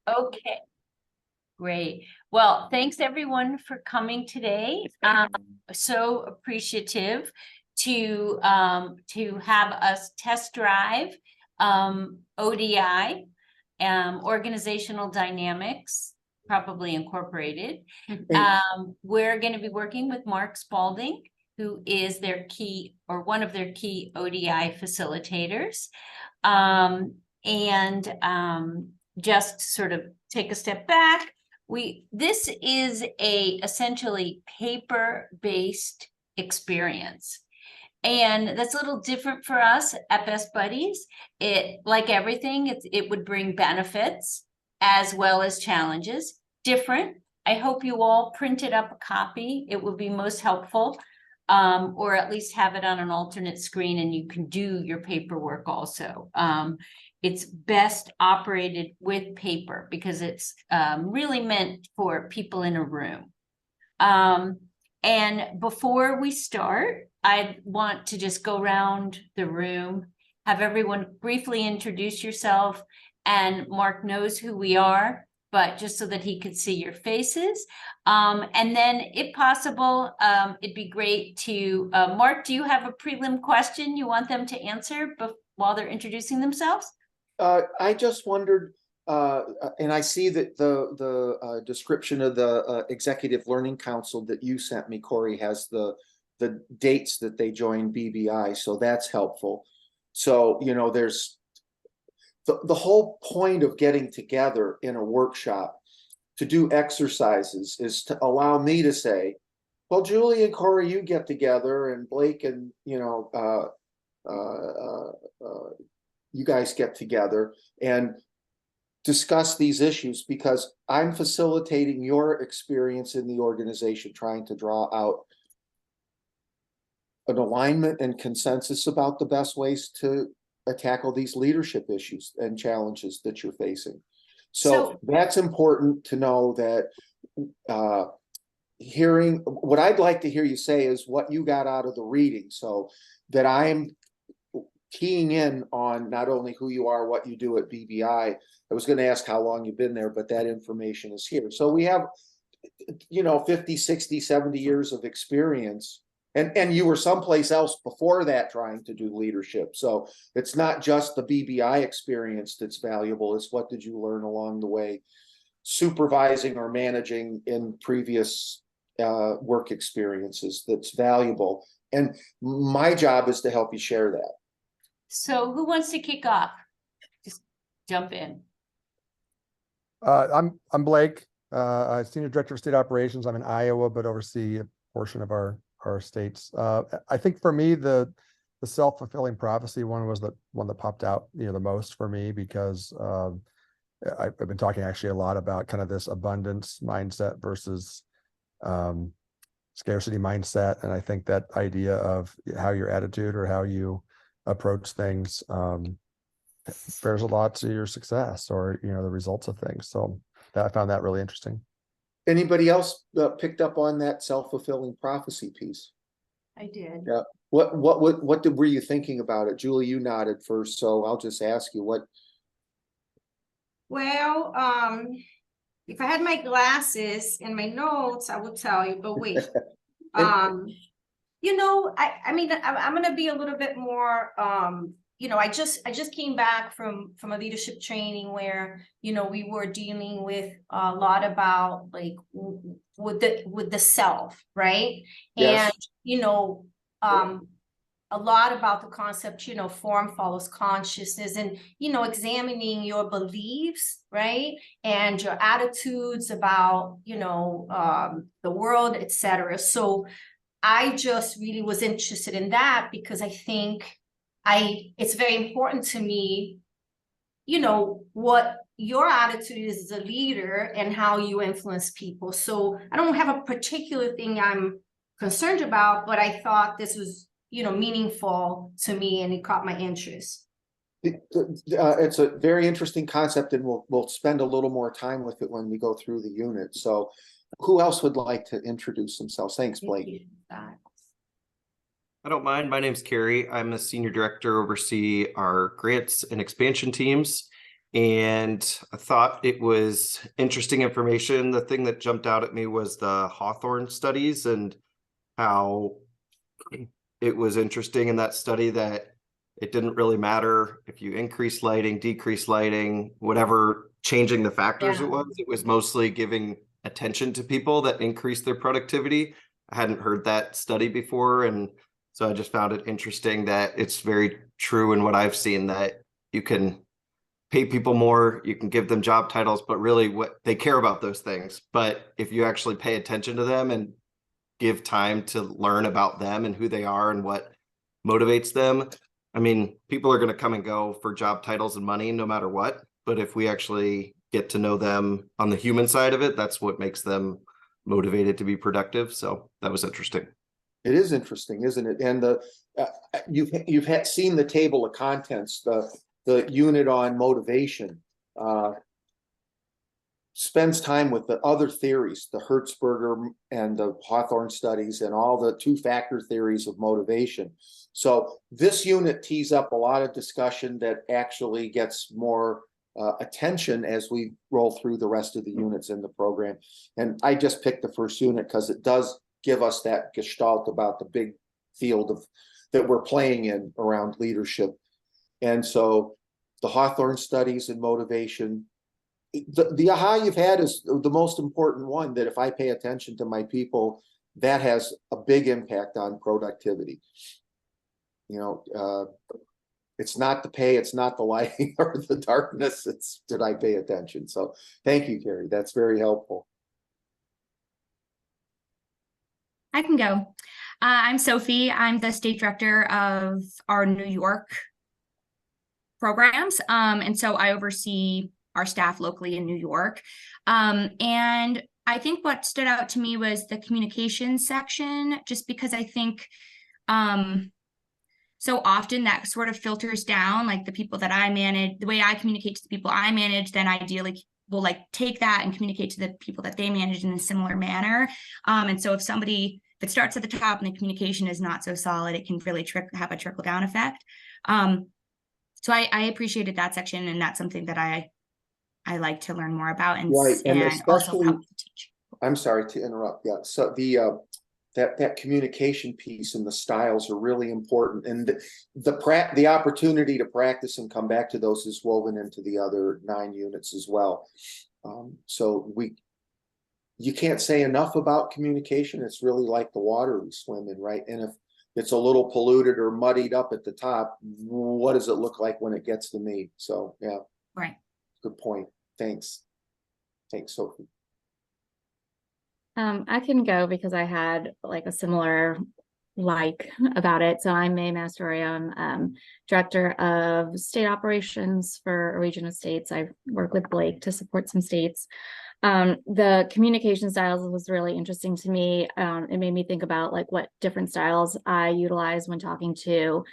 Okay, great. Well, thanks everyone for coming today. So appreciative to have us test drive ODI, organizational dynamics, probably incorporated. We're going to be working with Marc Spaulding, who is their key or one of their key ODI facilitators. Just sort of take a step back. This is a essentially paper-based experience. And that's a little different for us at Best Buddies. It, like everything, it would bring benefits as well as challenges. Different. I hope you all printed up a copy. It would be most helpful, or at least have it on an alternate screen and you can do your paperwork also. It's best operated with paper because it's really meant for people in a room. And before we start, I want to just go around the room, have everyone briefly introduce yourself, and Marc knows who we are, but just so that he could see your faces. And then if possible, it'd be great to, Marc, do you have a prelim question you want them to answer while they're introducing themselves? I just wondered, and I see that the description of the Executive Learning Council that you sent me, Corey, has the dates that they joined BBI, so that's helpful. So, you know, there's the whole point of getting together in a workshop to do exercises is to allow me to say, well, Julie and Corey, you get together, and Blake and, you know, you guys get together and discuss these issues, because I'm facilitating your experience in the organization, trying to draw out an alignment and consensus about the best ways to tackle these leadership issues and challenges that you're facing. So that's important to know, that hearing what I'd like to hear you say is what you got out of the reading, so that I'm keying in on not only who you are, what you do at BBI. I was going to ask how long you've been there, but that information is here. So we have, you know, 50, 60, 70 years of experience. And you were someplace else before that trying to do leadership. So it's not just the BBI experience that's valuable. It's what did you learn along the way, supervising or managing in previous work experiences that's valuable. And my job is to help you share that. So who wants to kick off? Just jump in. I'm Blake, Senior Director of State Operations. I'm in Iowa, but oversee a portion of our states. I think for me, the self-fulfilling prophecy one was the one that popped out, you know, the most for me, because I've been talking actually a lot about kind of this abundance mindset versus scarcity mindset. And I think that idea of how your attitude or how you approach things bears a lot to your success, or, you know, the results of things. So I found that really interesting. Anybody else picked up on that self-fulfilling prophecy piece? I did. Yeah. What were you thinking about it? Julie, you nodded first, so I'll just ask you what. Well, if I had my glasses and my notes, I would tell you, but wait. You know, I mean, I'm going to be a little bit more, you know, I just came back from a leadership training where, you know, we were dealing with a lot about like with the self, right? Yes. And, you know, a lot about the concept, you know, form follows consciousness, and, you know, examining your beliefs, right? And your attitudes about, you know, the world, etc. So I just really was interested in that, because I think it's very important to me, you know, what your attitude is as a leader and how you influence people. So I don't have a particular thing I'm concerned about, but I thought this was, you know, meaningful to me, and it caught my interest. It's a very interesting concept, and we'll spend a little more time with it when we go through the unit. So who else would like to introduce themselves? Thanks, Blake. I don't mind. My name's Carrie. I'm a senior director, oversee our grants and expansion teams. and I thought it was interesting information. The thing that jumped out at me was the Hawthorne studies and how it was interesting in that study that it didn't really matter if you increase lighting, decrease lighting, whatever changing the factors Yeah. it was mostly giving attention to people that increased their productivity. I hadn't heard that study before, and so I just found it interesting that it's very true in what I've seen, that you can pay people more, you can give them job titles, but really what they care about those things. But if you actually pay attention to them and give time to learn about them and who they are and what motivates them, I mean, people are going to come and go for job titles and money no matter what. But if we actually get to know them on the human side of it, that's what makes them motivated to be productive. So that was interesting. It is interesting, isn't it? And the you've seen the table of contents, the unit on motivation spends time with the other theories, the Hertzberger and the Hawthorne studies and all the two-factor theories of motivation. So this unit tees up a lot of discussion that actually gets more attention as we roll through the rest of the units in the program. And I just picked the first unit because it does give us that gestalt about the big field of that we're playing in around leadership. And so the Hawthorne studies and motivation, the aha you've had is the most important one, that if I pay attention to my people, that has a big impact on productivity. You know, it's not the pay, it's not the lighting or the darkness, it's did I pay attention? So thank you, Carrie. That's very helpful. I can go. I'm Sophie. I'm the state director of our New York programs. And so I oversee our staff locally in New York. And I think what stood out to me was the communications section, just because I think so often that sort of filters down, like the people that I manage, the way I communicate to the people I manage, then ideally will like take that and communicate to the people that they manage in a similar manner. And so if it starts at the top and the communication is not so solid, it can really have a trickle down effect. So I appreciated that section, and that's something that I like to learn more about and, right. And also especially, help to teach. I'm sorry to interrupt. Yeah. So the that communication piece and the styles are really important, and the opportunity to practice and come back to those is woven into the other 9 units as well. So you can't say enough about communication. It's really like the water we swim in, right? And if it's a little polluted or muddied up at the top, what does it look like when it gets to me? So yeah, Right. good point. Thanks, Sophie. I can go because I had like a similar about it. So I'm May Mastorio. I'm director of state operations for a region of states. I work with Blake to support some states. The communication styles was really interesting to me. It made me think about like what different styles I utilize when talking to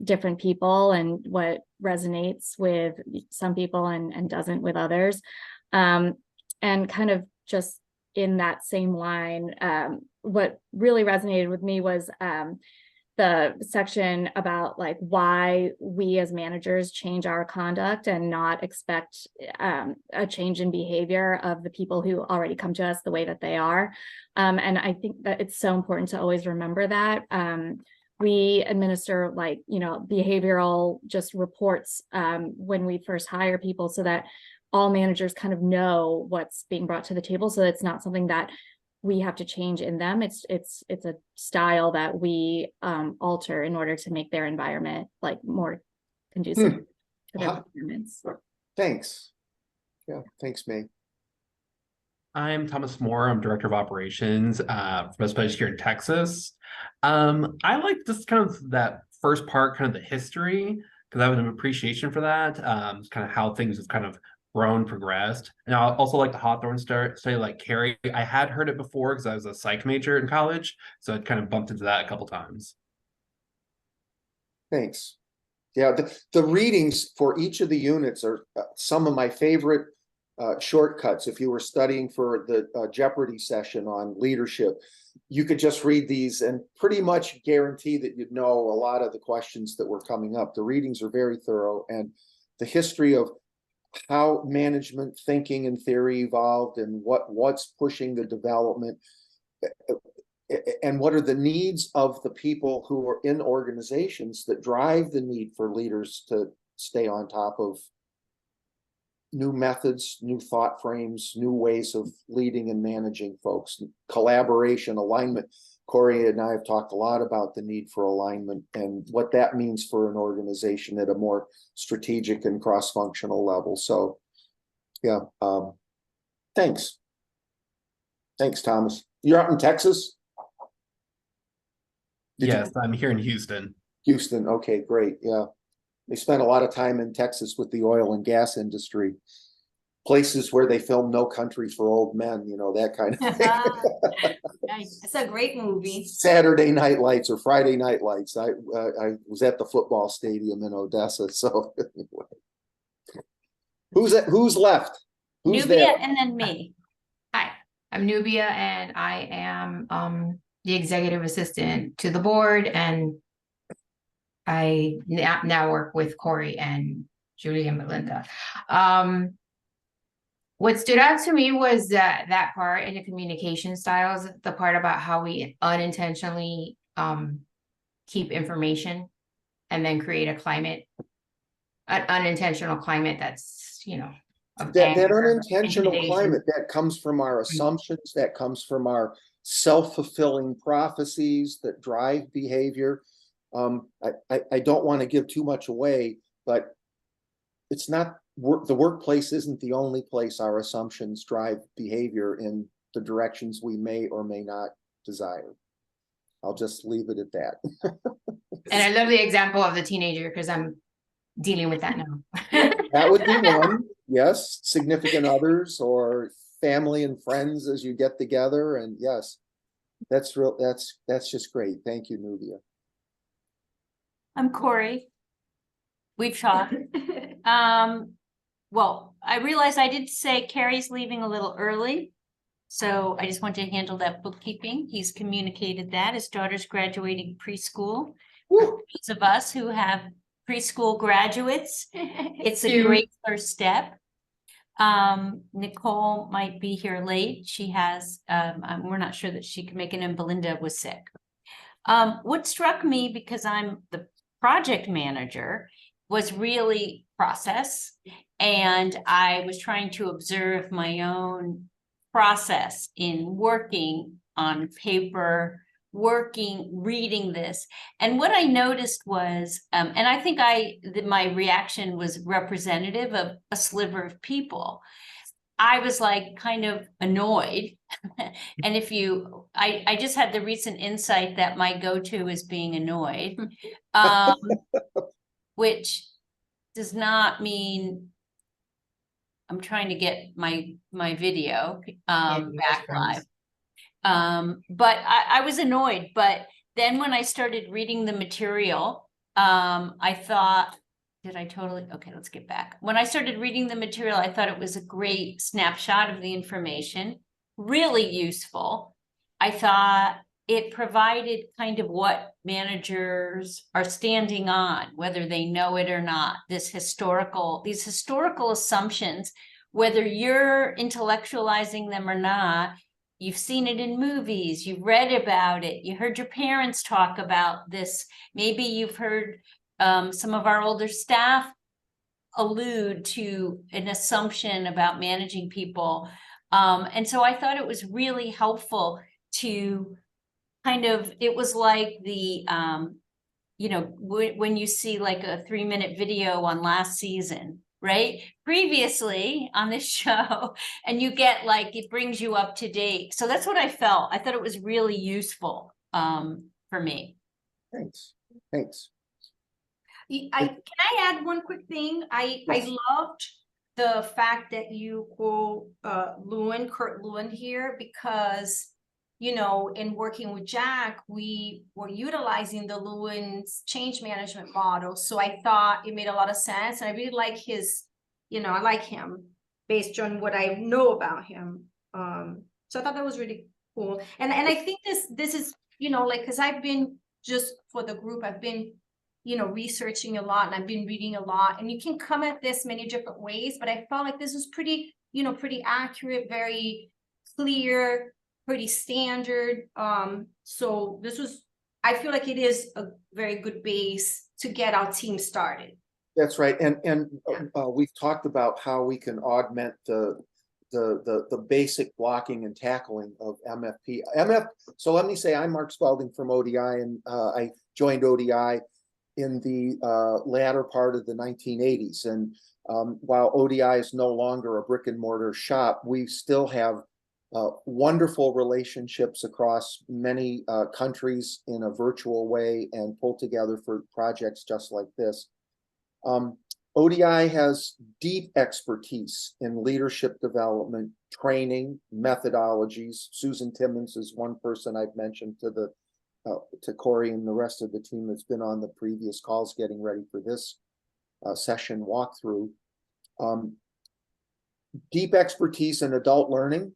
different people and what resonates with some people and doesn't with others. And kind of just in that same line, what really resonated with me was the section about like why we as managers change our conduct and not expect a change in behavior of the people who already come to us the way that they are. And I think that it's so important to always remember that. We administer like, behavioral just reports when we first hire people so that all managers kind of know what's being brought to the table. So it's not something that we have to change in them. It's a style that we alter in order to make their environment like more conducive to their performance. Thanks. Yeah, thanks, May. I'm Thomas Moore. I'm Director of Operations for Best Place here in Texas. I like this kind of that first part, kind of the history, because I have an appreciation for that. It's kind of how things have kind of grown, progressed. And I also like the Hawthorne study, like Carrie. I had heard it before because I was a psych major in college, so it kind of bumped into that a couple times. Thanks. Yeah, the readings for each of the units are some of my favorite shortcuts. If you were studying for the Jeopardy session on leadership, you could just read these and pretty much guarantee that you'd know a lot of the questions that were coming up. The readings are very thorough, and the history of how management thinking and theory evolved and what's pushing the development and what are the needs of the people who are in organizations that drive the need for leaders to stay on top of new methods, new thought frames, new ways of leading and managing folks, collaboration, alignment. Corey and I have talked a lot about the need for alignment and what that means for an organization at a more strategic and cross-functional level. So, yeah, thanks. Thanks, Thomas. You're out in Texas? Yes, I'm here in Houston. Houston, okay, great, yeah. They spent a lot of time in Texas with the oil and gas industry. Places where they film No Country for Old Men, you know, that kind of thing. Nice. It's a great movie. Saturday Night Lights or Friday Night Lights. I was at the football stadium in Odessa. So anyway. Who's left? Who's Nubia there? and then me. Hi, I'm Nubia and I am the executive assistant to the board, and I now work with Corey and Julie and Melinda. What stood out to me was that part in the communication styles, the part about how we unintentionally keep information and then create an unintentional climate that's, you know, that unintentional climate that comes from our assumptions, that comes from our self-fulfilling prophecies that drive behavior. I don't want to give too much away, but it's not the workplace isn't the only place our assumptions drive behavior in the directions we may or may not desire. I'll just leave it at that. And I love the example of the teenager because I'm dealing with that now. That would be one. Yes, significant others or family and friends as you get together. And yes, that's real. That's just great. Thank you, Nubia. I'm Corey. We've talked. Well, I realized I did say Carrie's leaving a little early. So I just want to handle that bookkeeping. He's communicated that his daughter's graduating preschool. For those of us who have preschool graduates, it's a great first step. Nicole might be here late. She has, we're not sure that she can make it, and Belinda was sick. What struck me, because I'm the project manager, was really process. And I was trying to observe my own process in working on paper, reading this. And what I noticed was, and I think my reaction was representative of a sliver of people. I was like kind of annoyed. And I just had the recent insight that my go-to is being annoyed, which does not mean I'm trying to get my video back live. But I was annoyed. But then when I started reading the material, I thought, okay, let's get back. When I started reading the material, I thought it was a great snapshot of the information, really useful. I thought it provided kind of what managers are standing on, whether they know it or not, these historical assumptions, whether you're intellectualizing them or not. You've seen it in movies, you've read about it, you heard your parents talk about this. Maybe you've heard some of our older staff allude to an assumption about managing people. And so I thought it was really helpful to kind of, it was like the, you know, when you see like a 3-minute video on last season, right? Previously on this show, and you get like, it brings you up to date. So that's what I felt. I thought it was really useful for me. Thanks. Can I add one quick thing? I loved the fact that you quote Kurt Lewin here, because you know, in working with Jack, we were utilizing the Lewin's change management model. So I thought it made a lot of sense. And I really like his, you know, I like him based on what I know about him. So I thought that was really cool. And I think this is, you know, like, cause I've been just for the group, I've been researching a lot, and I've been reading a lot, and you can come at this many different ways, but I felt like this was pretty, pretty accurate, very clear, pretty standard. So this was, I feel like it is a very good base to get our team started. That's right. And we've talked about how we can augment the basic blocking and tackling of MFP. So let me say, I'm Marc Spaulding from ODI, and I joined ODI in the latter part of the 1980s. And while ODI is no longer a brick and mortar shop, we still have wonderful relationships across many countries in a virtual way, and pull together for projects just like this. ODI has deep expertise in leadership development, training, methodologies. Susan Timmons is one person I've mentioned to Corey and the rest of the team that's been on the previous calls getting ready for this session walkthrough. Deep expertise in adult learning.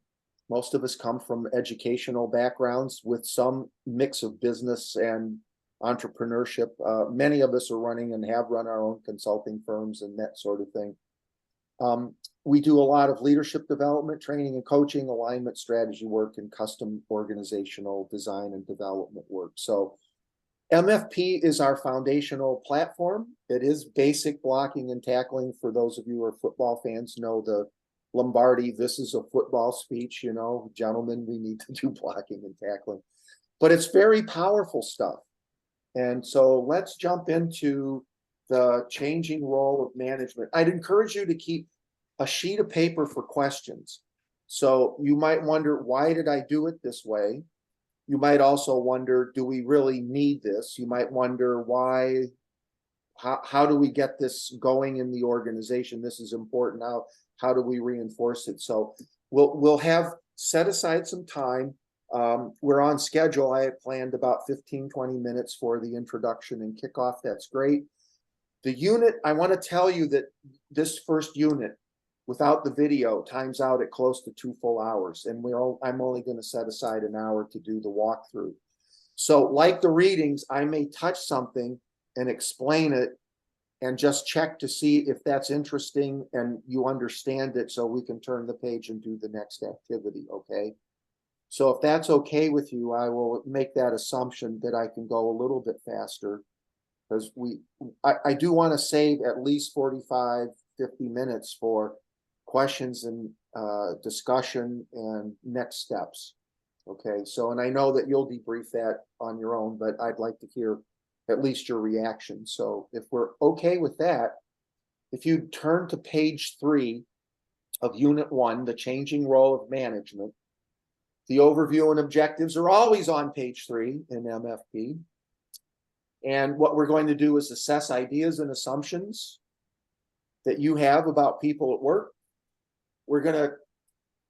Most of us come from educational backgrounds with some mix of business and entrepreneurship. Many of us are running and have run our own consulting firms and that sort of thing. We do a lot of leadership development, training and coaching, alignment strategy work, and custom organizational design and development work. So MFP is our foundational platform. It is basic blocking and tackling. For those of you who are football fans, know the Lombardi, this is a football speech, gentlemen, we need to do blocking and tackling. But it's very powerful stuff. And so let's jump into the changing role of management. I'd encourage you to keep a sheet of paper for questions. So you might wonder, why did I do it this way? You might also wonder, do we really need this? You might wonder why, how do we get this going in the organization? This is important. How do we reinforce it? So we'll have set aside some time. We're on schedule. I had planned about 15-20 minutes for the introduction and kickoff. That's great. The unit, I want to tell you that this first unit, without the video, times out at close to 2 full hours. And I'm only going to set aside an hour to do the walkthrough. So like the readings, I may touch something and explain it and just check to see if that's interesting and you understand it, so we can turn the page and do the next activity, okay? So if that's okay with you, I will make that assumption that I can go a little bit faster, because I do want to save at least 45, 50 minutes for questions and discussion and next steps. Okay, so, and I know that you'll debrief that on your own, but I'd like to hear at least your reaction. So if we're okay with that, if you turn to page 3 of Unit 1, the changing role of management, the overview and objectives are always on page 3 in MFP. And what we're going to do is assess ideas and assumptions that you have about people at work. We're going to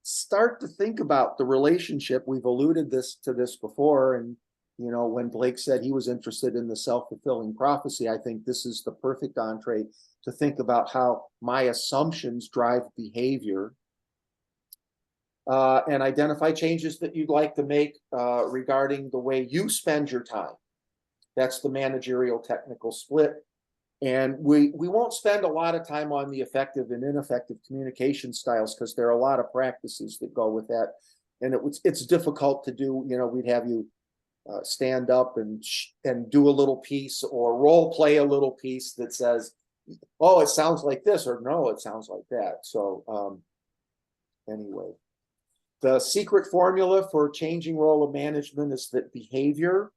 start to think about the relationship. We've alluded to this before. And, when Blake said he was interested in the self-fulfilling prophecy, I think this is the perfect entree to think about how my assumptions drive behavior. And identify changes that you'd like to make regarding the way you spend your time. That's the managerial technical split. And we won't spend a lot of time on the effective and ineffective communication styles, because there are a lot of practices that go with that. And it's difficult to do. We'd have you stand up and do a little piece or role play a little piece that says, oh, it sounds like this, or no, it sounds like that. So anyway. The secret formula for changing role of management is that behavior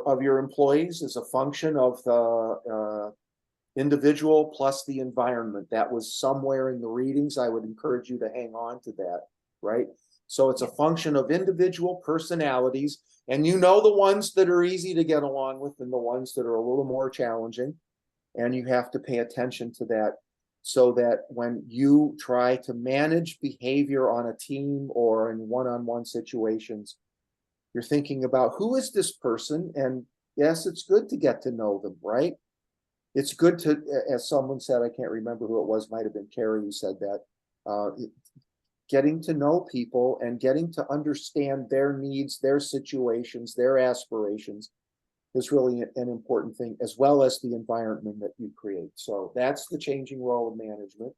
of your employees is a function of the individual plus the environment. That was somewhere in the readings. I would encourage you to hang on to that, right? So it's a function of individual personalities, and the ones that are easy to get along with and the ones that are a little more challenging. And you have to pay attention to that, so that when you try to manage behavior on a team or in one-on-one situations, you're thinking about, who is this person? And yes, it's good to get to know them, right? It's good to, as someone said, I can't remember who it was, might have been Carrie who said that, getting to know people and getting to understand their needs, their situations, their aspirations, is really an important thing, as well as the environment that you create. So that's the changing role of management.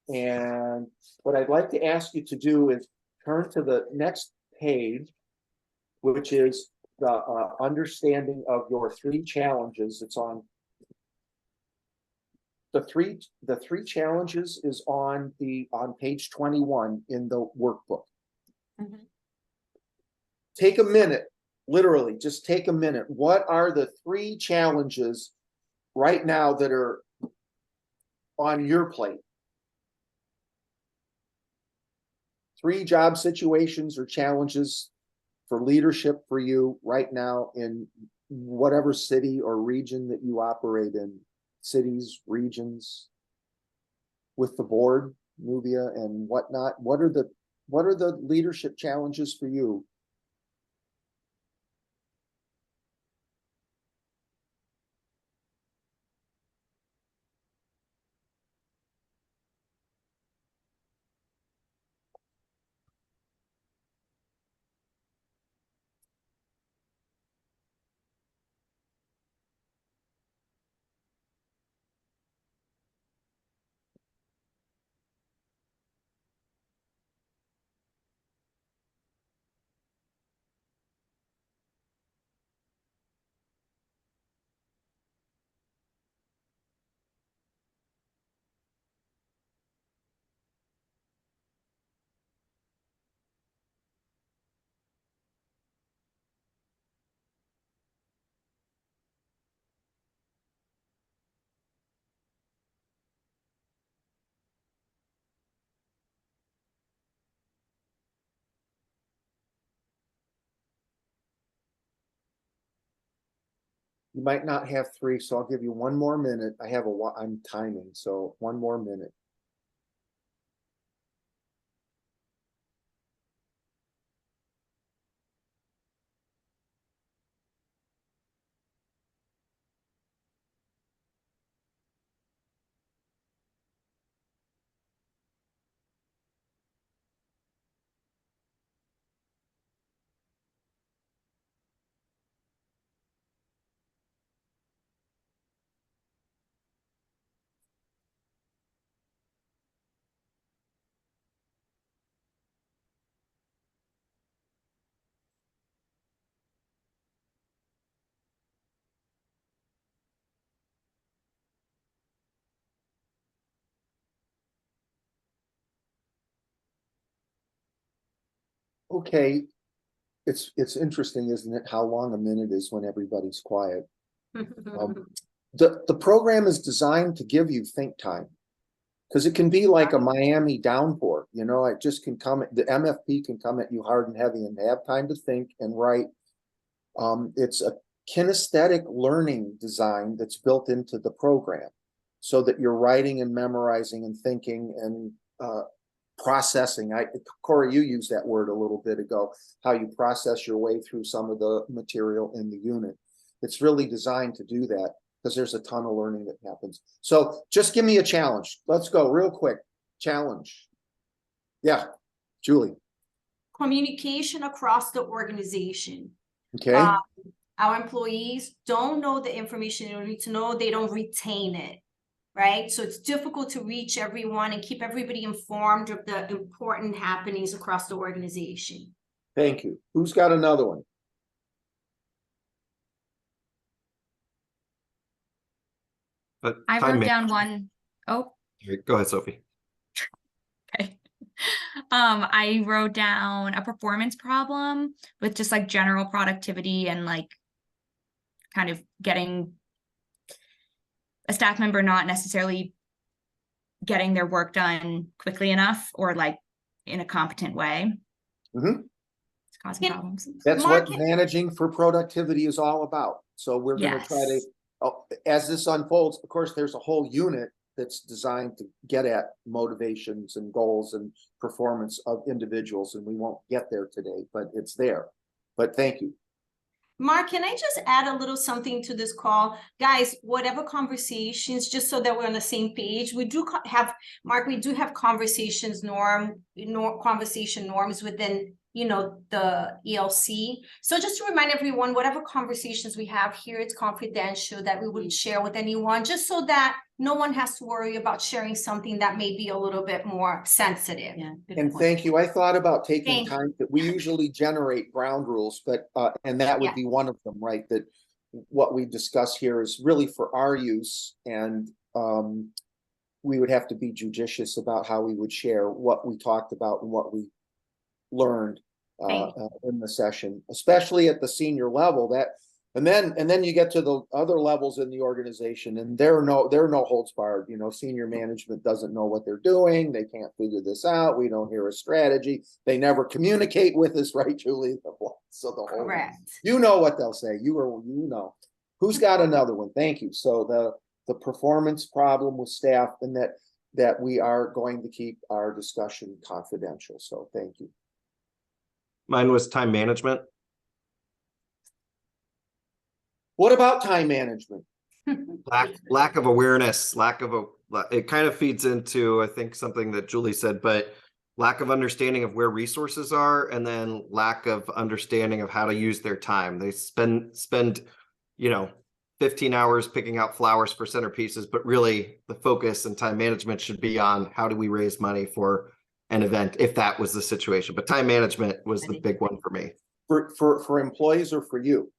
And what I'd like to ask you to do is turn to the next page, which is the understanding of your 3 challenges. It's on the three challenges is on page 21 in the workbook. Mhm. Take a minute, literally, just take a minute. What are the 3 challenges right now that are on your plate? 3 job situations or challenges for leadership for you right now in whatever city or region that you operate in, cities, regions, with the board, Nubia, and whatnot. What are the leadership challenges for you? You might not have 3, so I'll give you 1 more minute. I'm timing, so 1 more minute. Okay, it's interesting, isn't it, how long a minute is when everybody's quiet. The program is designed to give you think time, because it can be like a Miami downpour. It just can come. The MFP can come at you hard and heavy, and have time to think and write. It's a kinesthetic learning design that's built into the program, so that you're writing and memorizing and thinking and processing. Corey, you used that word a little bit ago, how you process your way through some of the material in the unit. It's really designed to do that, because there's a ton of learning that happens. So just give me a challenge. Let's go real quick. Challenge. Yeah, Julie. Communication across the organization. Okay. Our employees don't know the information they need to know. They don't retain it, right? So it's difficult to reach everyone and keep everybody informed of the important happenings across the organization. Thank you. Who's got another one? But I time wrote ma- down one. Oh, Go ahead, Sophie. okay. I wrote down a performance problem with just like general productivity and like kind of getting a staff member not necessarily getting their work done quickly enough or like in a competent way. Mhm. It's causing problems. That's what managing for productivity is all about. So we're going to try to, as this unfolds, of course, there's a whole unit that's designed to get at motivations and goals and performance of individuals, and we won't get there today, but it's there. But thank you. Mark, can I just add a little something to this call? Guys, whatever conversations, just so that we're on the same page, we do have, Mark, we do have conversation norms within, the ELC. So just to remind everyone, whatever conversations we have here, it's confidential, that we wouldn't share with anyone, just so that no one has to worry about sharing something that may be a little bit more sensitive. Yeah. good And point. thank you. I thought about taking Thank you. time that we usually generate ground rules, but and that would Yeah. be one of them, right? That what we discuss here is really for our use, and we would have to be judicious about how we would share what we talked about and what we learned Thank in the session, especially at the senior level. That and then you get to the other levels in the organization, and there are no holds barred. Senior management doesn't know what they're doing. They can't figure this out. We don't hear a strategy. They never communicate with us, right, Julie? So the whole, Correct. you know what they'll say. Who's got another one? Thank you. So the performance problem with staff, and that we are going to keep our discussion confidential. So thank you. Mine was time management. What about time management? Lack of awareness, it kind of feeds into, I think, something that Julie said, but lack of understanding of where resources are, and then lack of understanding of how to use their time. They spend 15 hours picking out flowers for centerpieces, but really the focus and time management should be on how do we raise money for an event, if that was the situation. But time management was the big one for me. For employees or for you?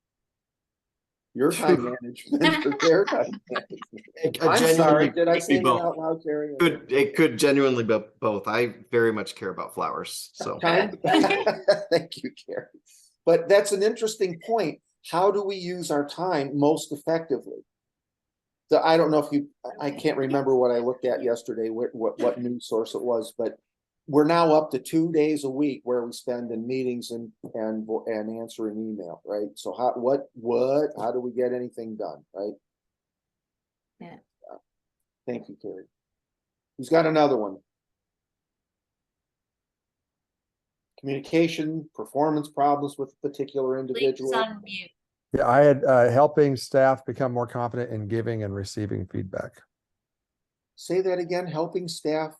Your time management or their time management? I'm sorry, did I say that out loud, Terry? It could genuinely be both. I very much care about flowers. So Thank you, Carrie. But that's an interesting point. How do we use our time most effectively? So I don't know if I can't remember what I looked at yesterday, what news source it was, but we're now up to 2 days a week where we spend in meetings and answering email, right? So how do we get anything done, right? Yeah. Thank you, Carrie. Who's got another one? Communication, performance problems with a particular individual. Please unmute. Yeah, I had helping staff become more confident in giving and receiving feedback. Say that again, helping staff.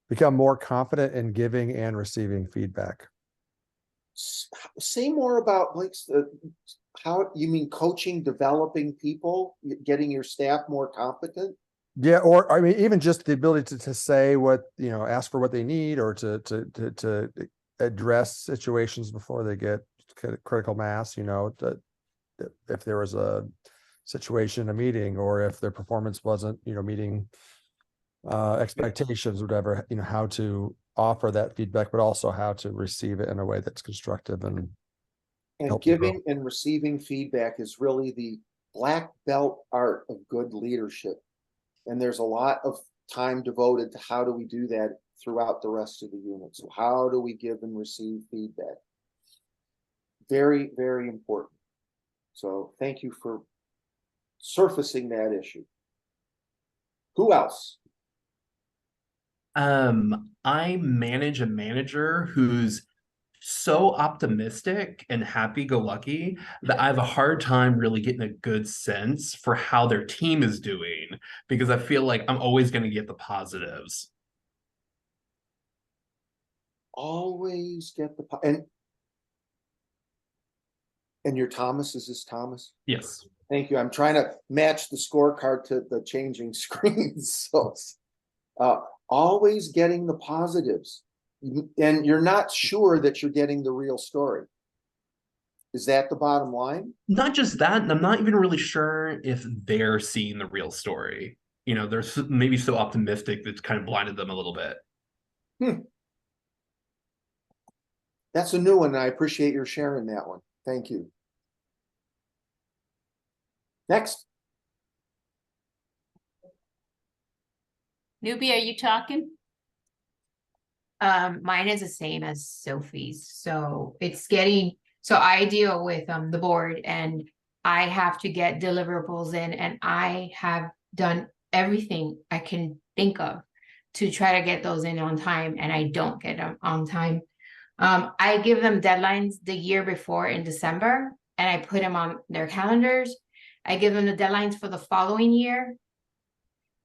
Become more confident in giving and receiving feedback. Say more about how you mean coaching, developing people, getting your staff more competent. Yeah, or I mean, even just the ability to say what, ask for what they need, or to address situations before they get critical mass, if there was a situation, a meeting, or if their performance wasn't, meeting expectations or whatever, how to offer that feedback, but also how to receive it in a way that's constructive and giving and receiving feedback is really the black belt art of good leadership. And there's a lot of time devoted to how do we do that throughout the rest of the unit. So how do we give and receive feedback? Very, very important. So thank you for surfacing that issue. Who else? I manage a manager who's so optimistic and happy-go-lucky that I have a hard time really getting a good sense for how their team is doing, because I feel like I'm always going to get the positives. Always get the and your Thomas, is this Thomas? Yes. Thank you. I'm trying to match the scorecard to the changing screens. So always getting the positives, and you're not sure that you're getting the real story. Is that the bottom line? Not just that, and I'm not even really sure if they're seeing the real story. They're maybe so optimistic that's kind of blinded them a little bit. That's a new one, and I appreciate your sharing that one. Thank you. Next. Newbie, are you talking? Mine is the same as Sophie's. So I deal with the board, and I have to get deliverables in, and I have done everything I can think of to try to get those in on time, and I don't get them on time. I give them deadlines the year before in December, and I put them on their calendars. I give them the deadlines for the following year.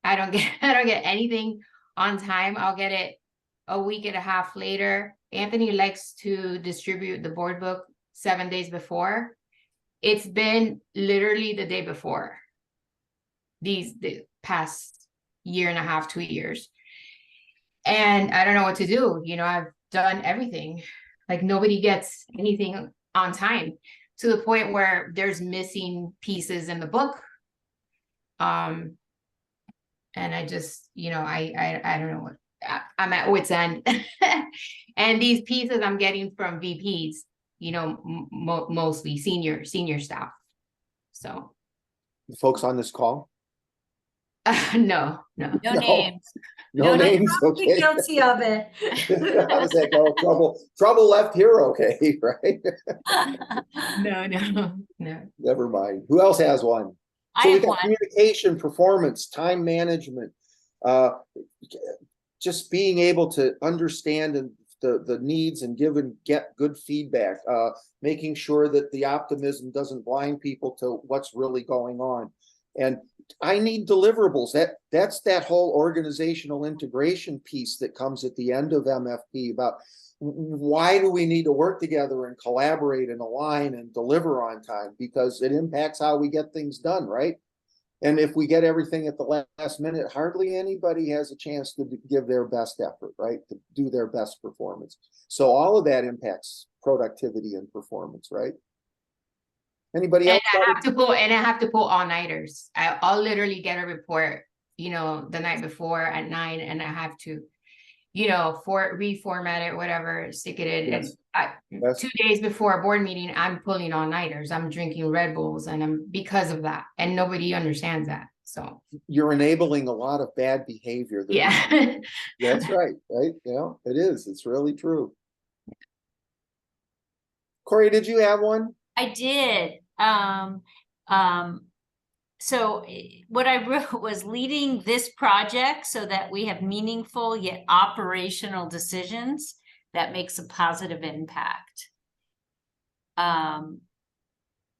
I don't get anything on time. I'll get it a week and a half later. Anthony likes to distribute the board book 7 days before. It's been literally the day before the past year and a half, 2 years. And I don't know what to do. You know, I've done everything. Like nobody gets anything on time, to the point where there's missing pieces in the book. And I just, you know, I don't know what, I'm at wit's end. And these pieces I'm getting from VPs, you know, mostly senior staff. So The folks on this call? no. No No. names. No No, names, Probably okay. guilty of it. How does that go? Trouble left here, okay, right? No. Never mind. Who else has one? I So we have got one. communication, performance, time management, just being able to understand the needs and give and get good feedback, making sure that the optimism doesn't blind people to what's really going on. And I need deliverables. That's that whole organizational integration piece that comes at the end of MFP about why do we need to work together and collaborate and align and deliver on time, because it impacts how we get things done, right? And if we get everything at the last minute, hardly anybody has a chance to give their best effort, right? To do their best performance. So all of that impacts productivity and performance, right? Anybody And else? I have to pull all-nighters. I'll literally get a report, you know, the night before at 9, and I have to, you know, reformat it, whatever, stick it in. Yes. And 2 days before a board meeting, I'm pulling all-nighters. I'm drinking Red Bulls, and I'm because of that. And nobody understands that. So You're enabling a lot of bad behavior. yeah. That's right, right? You know, it is. It's really true. Corey, did you have one? I did. So what I wrote was leading this project so that we have meaningful yet operational decisions that makes a positive impact.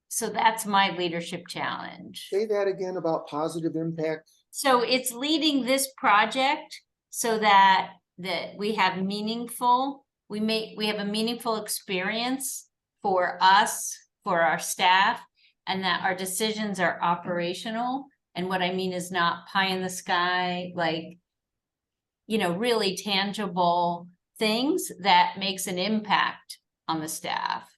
So that's my leadership challenge. Say that again about positive impact. So it's leading this project so that we have a meaningful experience for us, for our staff, and that our decisions are operational. And what I mean is not pie in the sky, like, you know, really tangible things that makes an impact on the staff.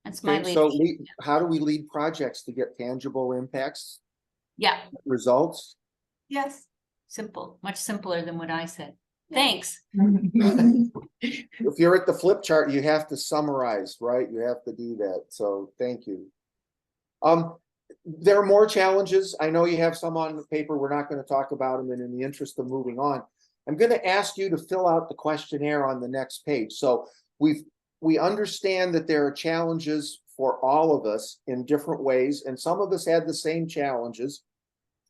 That's my Okay, so leadership. how do we lead projects to get tangible impacts, Yeah, results? yes, simple, much simpler than what I said. Thanks. If you're at the flip chart, you have to summarize, right? You have to do that. So thank you. There are more challenges. I know you have some on the paper. We're not going to talk about them. And in the interest of moving on, I'm going to ask you to fill out the questionnaire on the next page. So we understand that there are challenges for all of us in different ways, and some of us had the same challenges.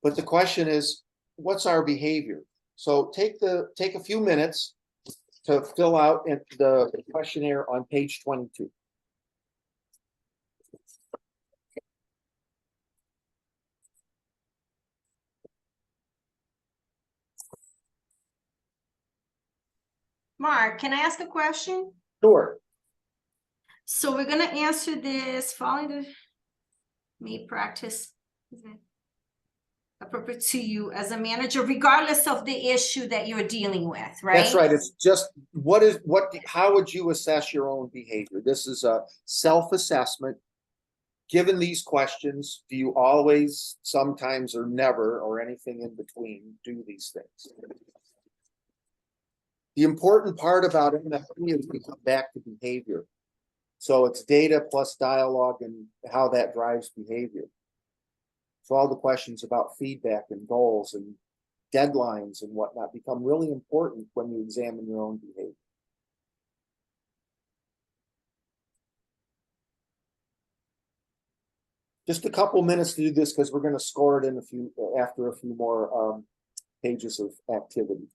But the question is, what's our behavior? So take a few minutes to fill out the questionnaire on page 22. Mark, can I ask a question? Sure. So we're gonna answer this following the may practice is it appropriate to you as a manager, regardless of the issue that you're dealing with, right? That's right. It's just how would you assess your own behavior? This is a self-assessment. Given these questions, do you always, sometimes, or never, or anything in between, do these things? The important part about MFP is we come back to behavior. So it's data plus dialogue and how that drives behavior. So all the questions about feedback and goals and deadlines and whatnot become really important when you examine your own behavior. Just a couple minutes to do this because we're going to score it in after a few more pages of activity.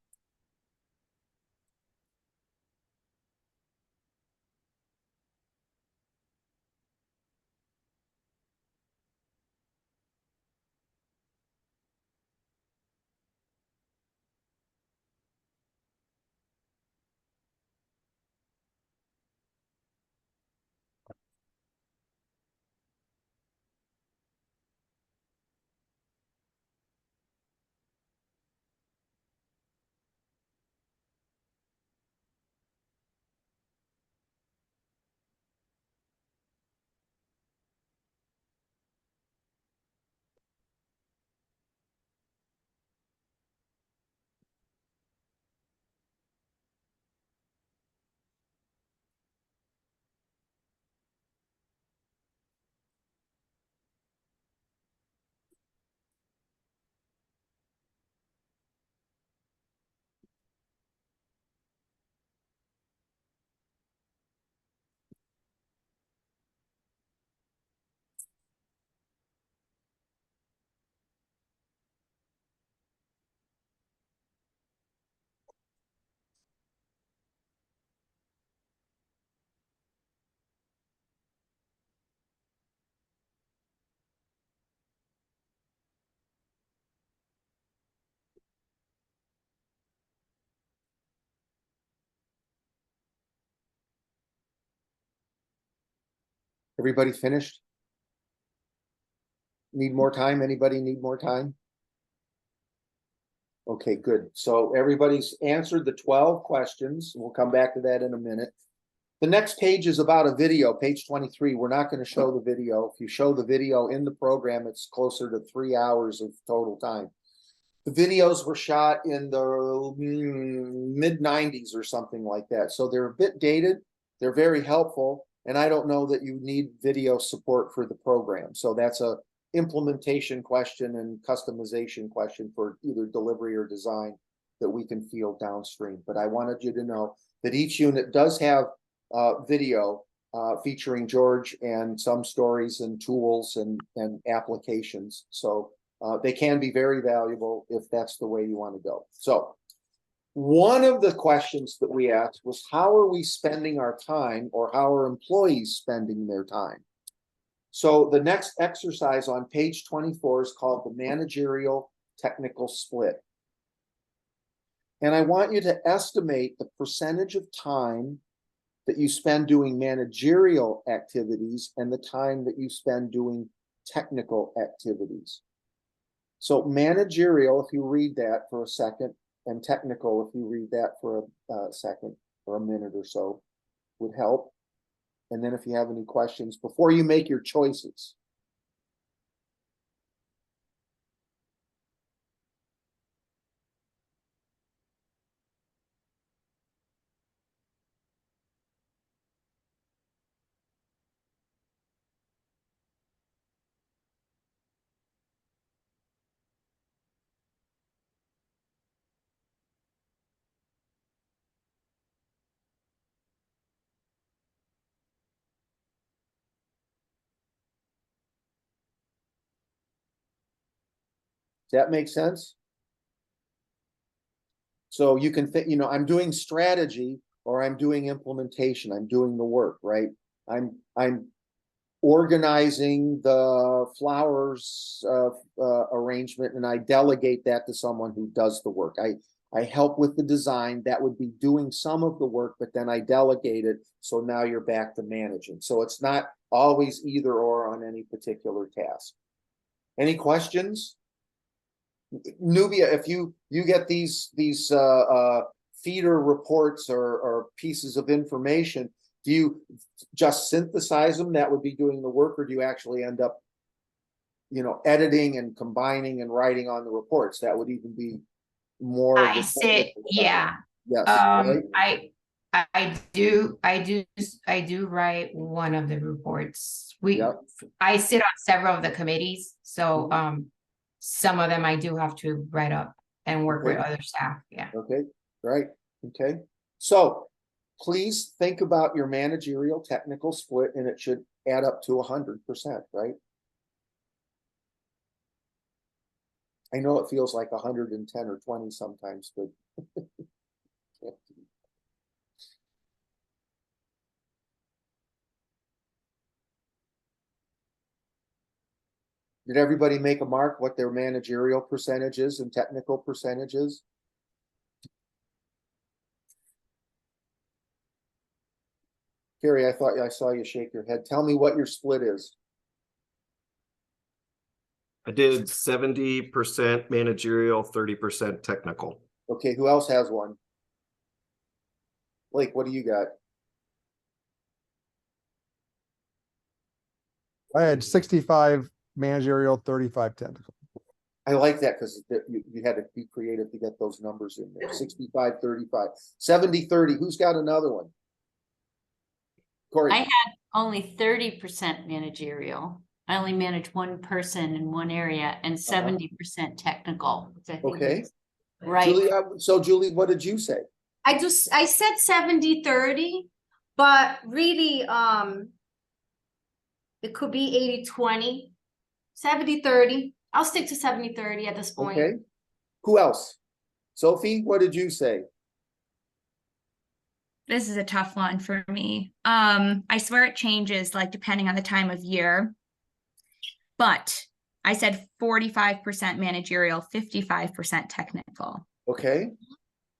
Everybody finished? Need more time? Anybody need more time? Okay, good. So everybody's answered the 12 questions. We'll come back to that in a minute. The next page is about a video, page 23. We're not going to show the video. If you show the video in the program, it's closer to 3 hours of total time. The videos were shot in the mid-90s or something like that. So they're a bit dated. They're very helpful. And I don't know that you need video support for the program. So that's a implementation question and customization question for either delivery or design that we can field downstream. But I wanted you to know that each unit does have video featuring George and some stories and tools and applications. So they can be very valuable if that's the way you want to go. So one of the questions that we asked was, how are we spending our time, or how are employees spending their time? So the next exercise on page 24 is called the managerial technical split. And I want you to estimate the percentage of time that you spend doing managerial activities and the time that you spend doing technical activities. So managerial, if you read that for a second, and technical, if you read that for a second or a minute or so, would help. And then if you have any questions before you make your choices. Does that make sense? So you can think, I'm doing strategy or I'm doing implementation. I'm doing the work, right? I'm organizing the flowers arrangement, and I delegate that to someone who does the work. I help with the design. That would be doing some of the work, but then I delegate it. So now you're back to managing. So it's not always either or on any particular task. Any questions? Nubia, if you get these feeder reports or pieces of information, do you just synthesize them? That would be doing the work, or do you actually end up, editing and combining and writing on the reports? That would even be more. I sit, yeah. Yes. Right? I do write one of the reports. I sit on several of the committees, so some of them I do have to write up and work with other staff. Yeah. Okay, right. Okay. So please think about your managerial technical split, and it should add up to 100%, right? I know it feels like 110 or 20 sometimes, but did everybody make a mark what their managerial percentages and technical percentages? Carrie, I thought I saw you shake your head. Tell me what your split is. I did 70% managerial, 30% technical. Okay, who else has one? Blake, what do you got? I had 65 managerial, 35 technical. I like that because you had to be creative to get those numbers in there. 65, 35, 70, 30. Who's got another one? Corey. I had only 30% managerial. I only manage one person in one area, and 70% technical, which I think Okay. is right. Julie, so Julie, what did you say? I said 70-30, but really, it could be 80-20, 70-30. I'll stick to 70-30 at this point. Okay. Who else? Sophie, what did you say? This is a tough one for me. I swear it changes like depending on the time of year. But I said 45% managerial, 55% technical. Okay.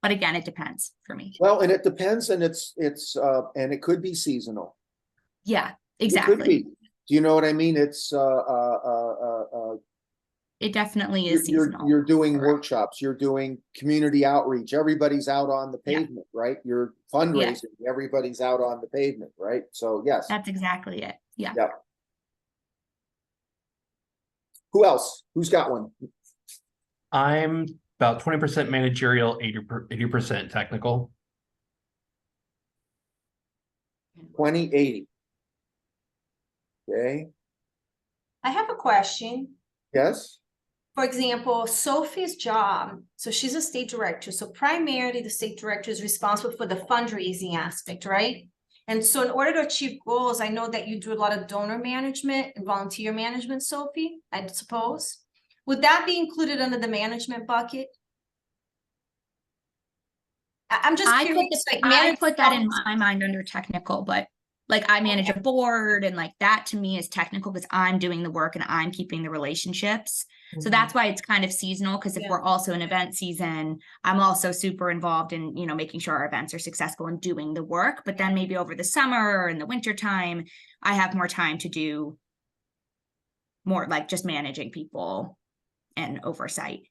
But again, it depends for me. Well, and it depends, and it's and it could be seasonal. Yeah. It could Exactly. be. Do you know what I mean? It's It definitely is you're seasonal. doing Correct. workshops, you're doing community outreach, everybody's out on the Yeah. pavement, right? You're fundraising, everybody's out on the pavement, right? So yes. That's exactly it. Yeah. Yeah. Who else? Who's got one? I'm about 20% managerial, 80% technical. 2080. Okay, I have a question. yes, For example, Sophie's job, so she's a state director. So primarily the state director is responsible for the fundraising aspect, right? And so in order to achieve goals, I know that you do a lot of donor management and volunteer management, Sophie, I suppose. Would that be included under the management bucket? I'm just curious, like I put that in manage- my mind under technical, but like I manage a board and like that to me is technical because I'm doing the work and I'm keeping the relationships. So that's why it's kind of seasonal, because if Yeah. we're also in event season, I'm also super involved in, you know, making sure our events are successful and doing the work. But then maybe over the summer or in the winter time, I have more time to do more like just managing people and oversight,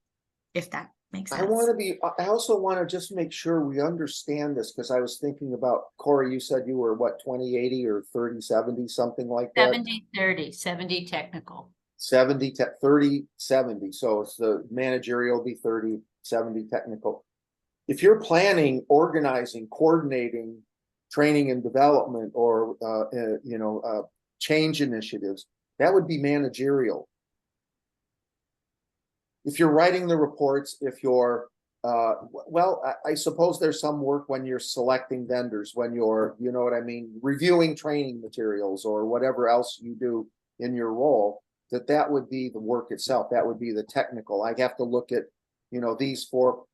if that makes sense. I also want to just make sure we understand this, because I was thinking about, Corey, you said you were what, 2080 or 3070, something like that? 70-30, 70 technical. 70 to 30, 70. So it's the managerial will be 30, 70 technical. If you're planning, organizing, coordinating, training and development, or change initiatives, that would be managerial. If you're writing the reports, if you're I suppose there's some work when you're selecting vendors, when you're, you know what I mean, reviewing training materials or whatever else you do in your role, that would be the work itself. That would be the technical. I have to look at, these 4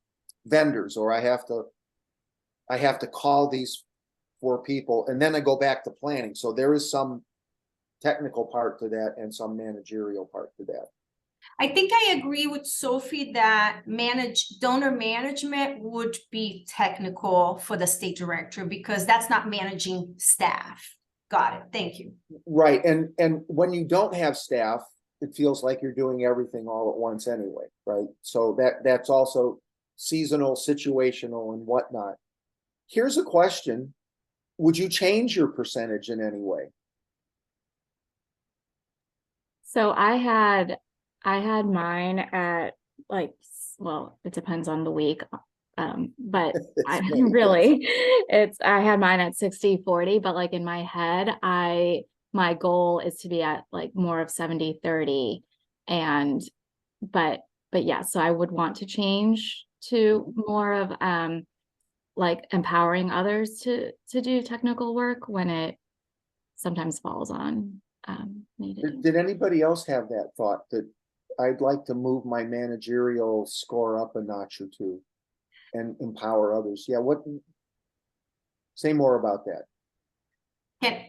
vendors, or I have to call these 4 people, and then I go back to planning. So there is some technical part to that and some managerial part to that. I think I agree with Sophie that donor management would be technical for the state director, because that's not managing staff. Got it. Thank you. Right. And when you don't have staff, it feels like you're doing everything all at once anyway, right? So that's also seasonal, situational, and whatnot. Here's a question. Would you change your percentage in any way? So I had mine at like, well, it depends on the week. But I had mine at 60-40, but like in my head, my goal is to be at like more of 70-30. But yeah, so I would want to change to more of like empowering others to do technical work when it sometimes falls on me to do. Did anybody else have that thought, that I'd like to move my managerial score up a notch or two and empower others? Yeah, say more about that.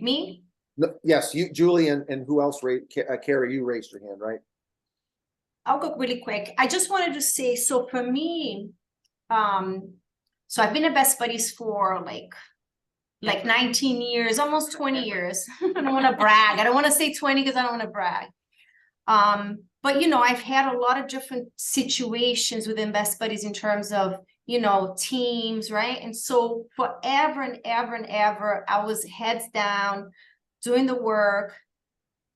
Me? No, yes, you, Julie, and who else Carrie, you raised your hand, right? I'll go really quick. I just wanted to say, so for me, so I've been at Best Buddies for like 19 years, almost 20 years. I don't want to brag. I don't want to say 20 because I don't want to brag. But I've had a lot of different situations within Best Buddies in terms of, teams, right? And so forever and ever and ever, I was heads down, doing the work.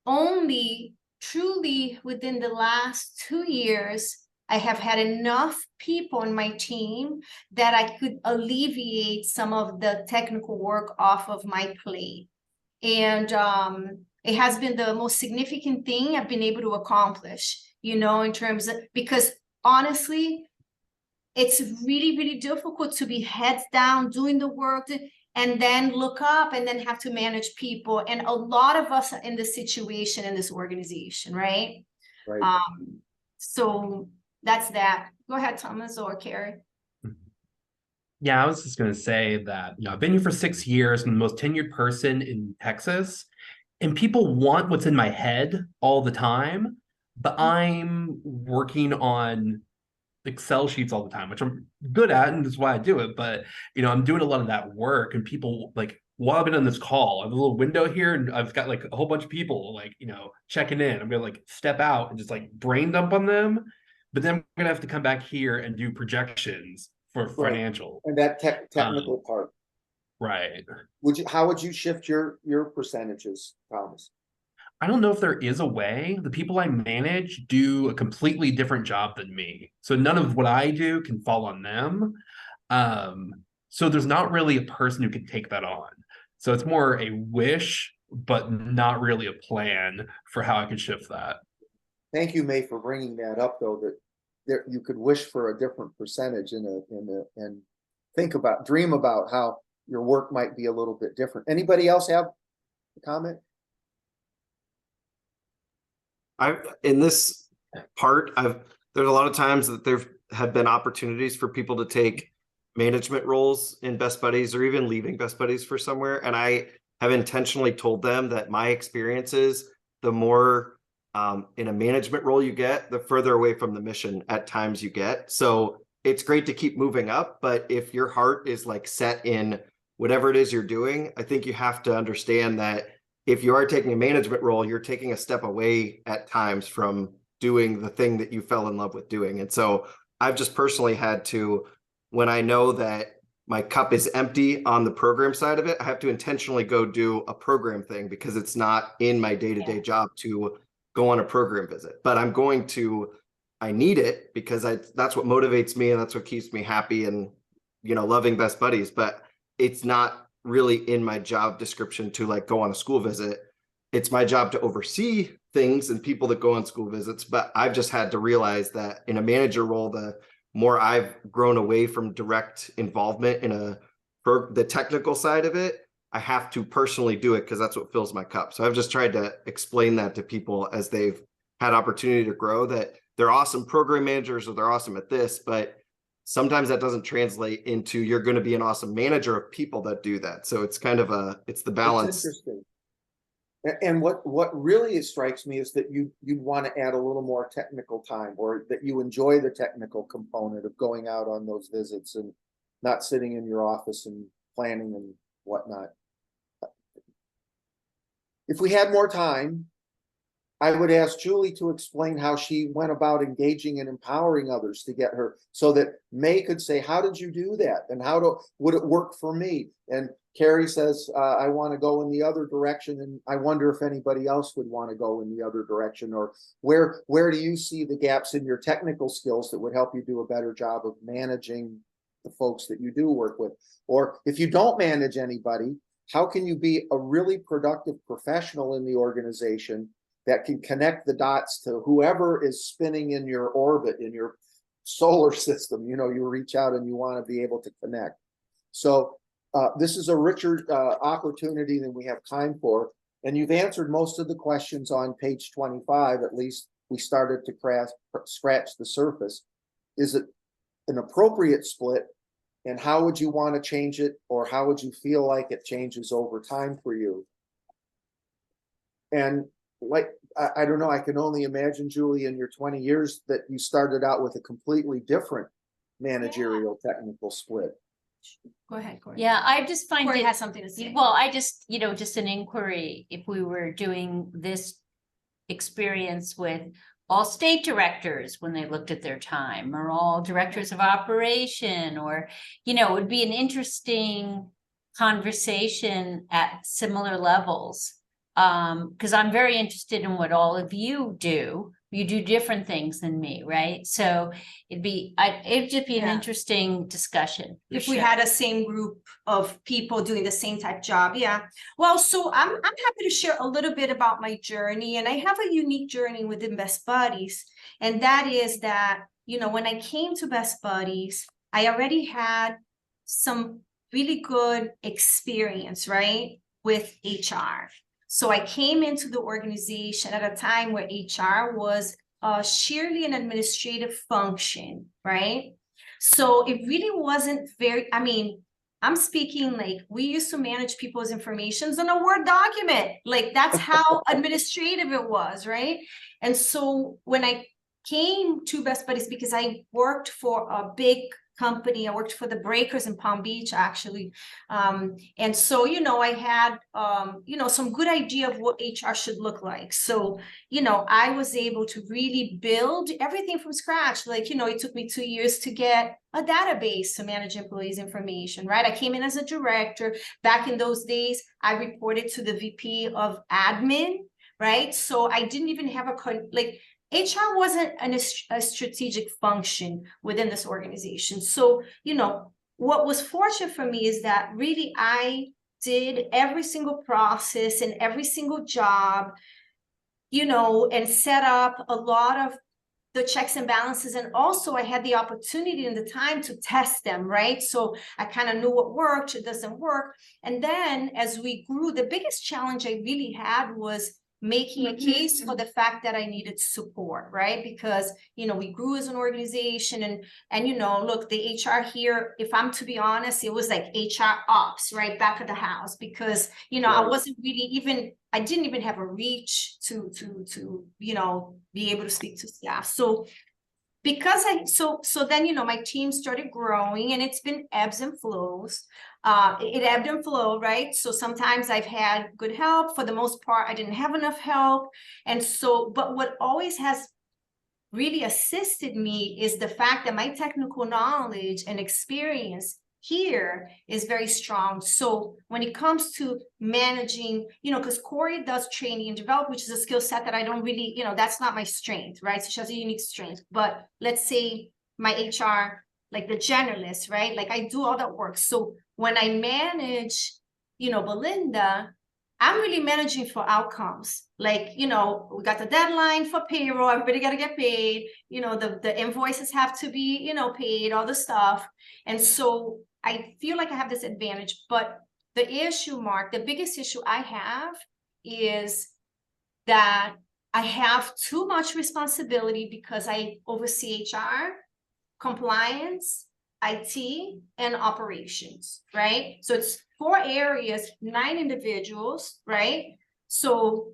Only truly within the last 2 years, I have had enough people on my team that I could alleviate some of the technical work off of my plate. And it has been the most significant thing I've been able to accomplish, in terms of, because honestly, it's really, really difficult to be heads down doing the work and then look up and then have to manage people. And a lot of us are in this situation in this organization, right? Right. So that's that. Go ahead, Thomas or Carrie. Yeah, I was just going to say that, I've been here for 6 years, I'm the most tenured person in Texas, and people want what's in my head all the time, but I'm working on Excel sheets all the time, which I'm good at, and that's why I do it. But, I'm doing a lot of that work, and people like while I've been on this call, I have a little window here and I've got like a whole bunch of people like, checking in. I'm gonna like step out and just like brain dump on them, but then I'm gonna have to come back here and do projections for Right. financial. And that technical part. Right. How would you shift your percentages, Thomas? I don't know if there is a way. The people I manage do a completely different job than me. So none of what I do can fall on them. So there's not really a person who can take that on. So it's more a wish, but not really a plan for how I can shift that. Thank you, May, for bringing that up, though, that you could wish for a different percentage and dream about how your work might be a little bit different. Anybody else have a comment? In this part, there's a lot of times that there have been opportunities for people to take management roles in Best Buddies or even leaving Best Buddies for somewhere. And I have intentionally told them that my experience is the more in a management role you get, the further away from the mission at times you get. So it's great to keep moving up, but if your heart is like set in whatever it is you're doing, I think you have to understand that if you are taking a management role, you're taking a step away at times from doing the thing that you fell in love with doing. And so I've just personally had to, when I know that my cup is empty on the program side of it, I have to intentionally go do a program thing because it's not in my day-to-day job to go on a program visit. But I need it because that's what motivates me and that's what keeps me happy and, loving Best Buddies. But it's not really in my job description to like go on a school visit. It's my job to oversee things and people that go on school visits. But I've just had to realize that in a manager role, the more I've grown away from direct involvement in the technical side of it, I have to personally do it because that's what fills my cup. So I've just tried to explain that to people as they've had opportunity to grow, that they're awesome program managers or they're awesome at this, but sometimes that doesn't translate into you're going to be an awesome manager of people that do that. So it's kind of it's the balance. It's interesting. And what really strikes me is that you'd want to add a little more technical time, or that you enjoy the technical component of going out on those visits and not sitting in your office and planning and whatnot. If we had more time, I would ask Julie to explain how she went about engaging and empowering others to get her, so that May could say, how did you do that? And would it work for me? And Carrie says, I want to go in the other direction. And I wonder if anybody else would want to go in the other direction, or where do you see the gaps in your technical skills that would help you do a better job of managing the folks that you do work with? Or if you don't manage anybody, how can you be a really productive professional in the organization that can connect the dots to whoever is spinning in your orbit, in your solar system? You reach out and you want to be able to connect. So this is a richer opportunity than we have time for. And you've answered most of the questions on page 25. At least we started to scratch the surface. Is it an appropriate split? And how would you want to change it? Or how would you feel like it changes over time for you? And I don't know, I can only imagine, Julie, in your 20 years that you started out with a completely different managerial technical split. Go ahead, Corey. Yeah, I just find Corey it has something to say. Well, I just, just an inquiry, if we were doing this experience with all state directors when they looked at their time, or all directors of operation, or, it would be an interesting conversation at similar levels. Because I'm very interested in what all of you do. You do different things than me, right? So it'd just be an interesting discussion. If we had a same group of people doing the same type job. Yeah. Well, so I'm happy to share a little bit about my journey, and I have a unique journey within Best Buddies. And that is that, when I came to Best Buddies, I already had some really good experience, right, with HR. So I came into the organization at a time where HR was sheerly an administrative function, right? So it really wasn't I'm speaking like we used to manage people's informations in a Word document. Like that's how administrative it was, right? And so when I came to Best Buddies, because I worked for a big company. I worked for the Breakers in Palm Beach, actually. And so, you know, I had, you know, some good idea of what HR should look like. So, you know, I was able to really build everything from scratch. Like, you know, it took me 2 years to get a database to manage employees' information, right? I came in as a director. Back in those days, I reported to the VP of admin, right? So I didn't even have HR wasn't a strategic function within this organization. So, you know, what was fortunate for me is that really I did every single process and every single job, you know, and set up a lot of the checks and balances. And also I had the opportunity and the time to test them, right? So I kind of knew what worked, it doesn't work. And then as we grew, the biggest challenge I really had was making a case for the fact that I needed support, right? Because, you know, we grew as an organization and, you know, look, the HR here, if I'm to be honest, it was like HR ops, right? Back of the house, because, you know, I wasn't really even, I didn't even have a reach to, you know, be able to speak to staff. So because so then, you know, my team started growing and it's been ebbs and flows. It ebbed and flowed, right? So sometimes I've had good help. For the most part, I didn't have enough help. And so, but what always has really assisted me is the fact that my technical knowledge and experience here is very strong. So when it comes to managing, you know, because Corey does training and develop, which is a skill set that I don't really, you know, that's not my strength, right? So she has a unique strength. But let's say my HR, like the generalist, right? Like I do all that work. So when I manage, you know, Belinda, I'm really managing for outcomes. Like, you know, we got the deadline for payroll, everybody got to get paid, you know, the invoices have to be, you know, paid, all the stuff. And so I feel like I have this advantage, but the issue, Mark, the biggest issue I have is that I have too much responsibility because I oversee HR, compliance, IT, and operations, right? So it's 4 areas, 9 individuals, right? So,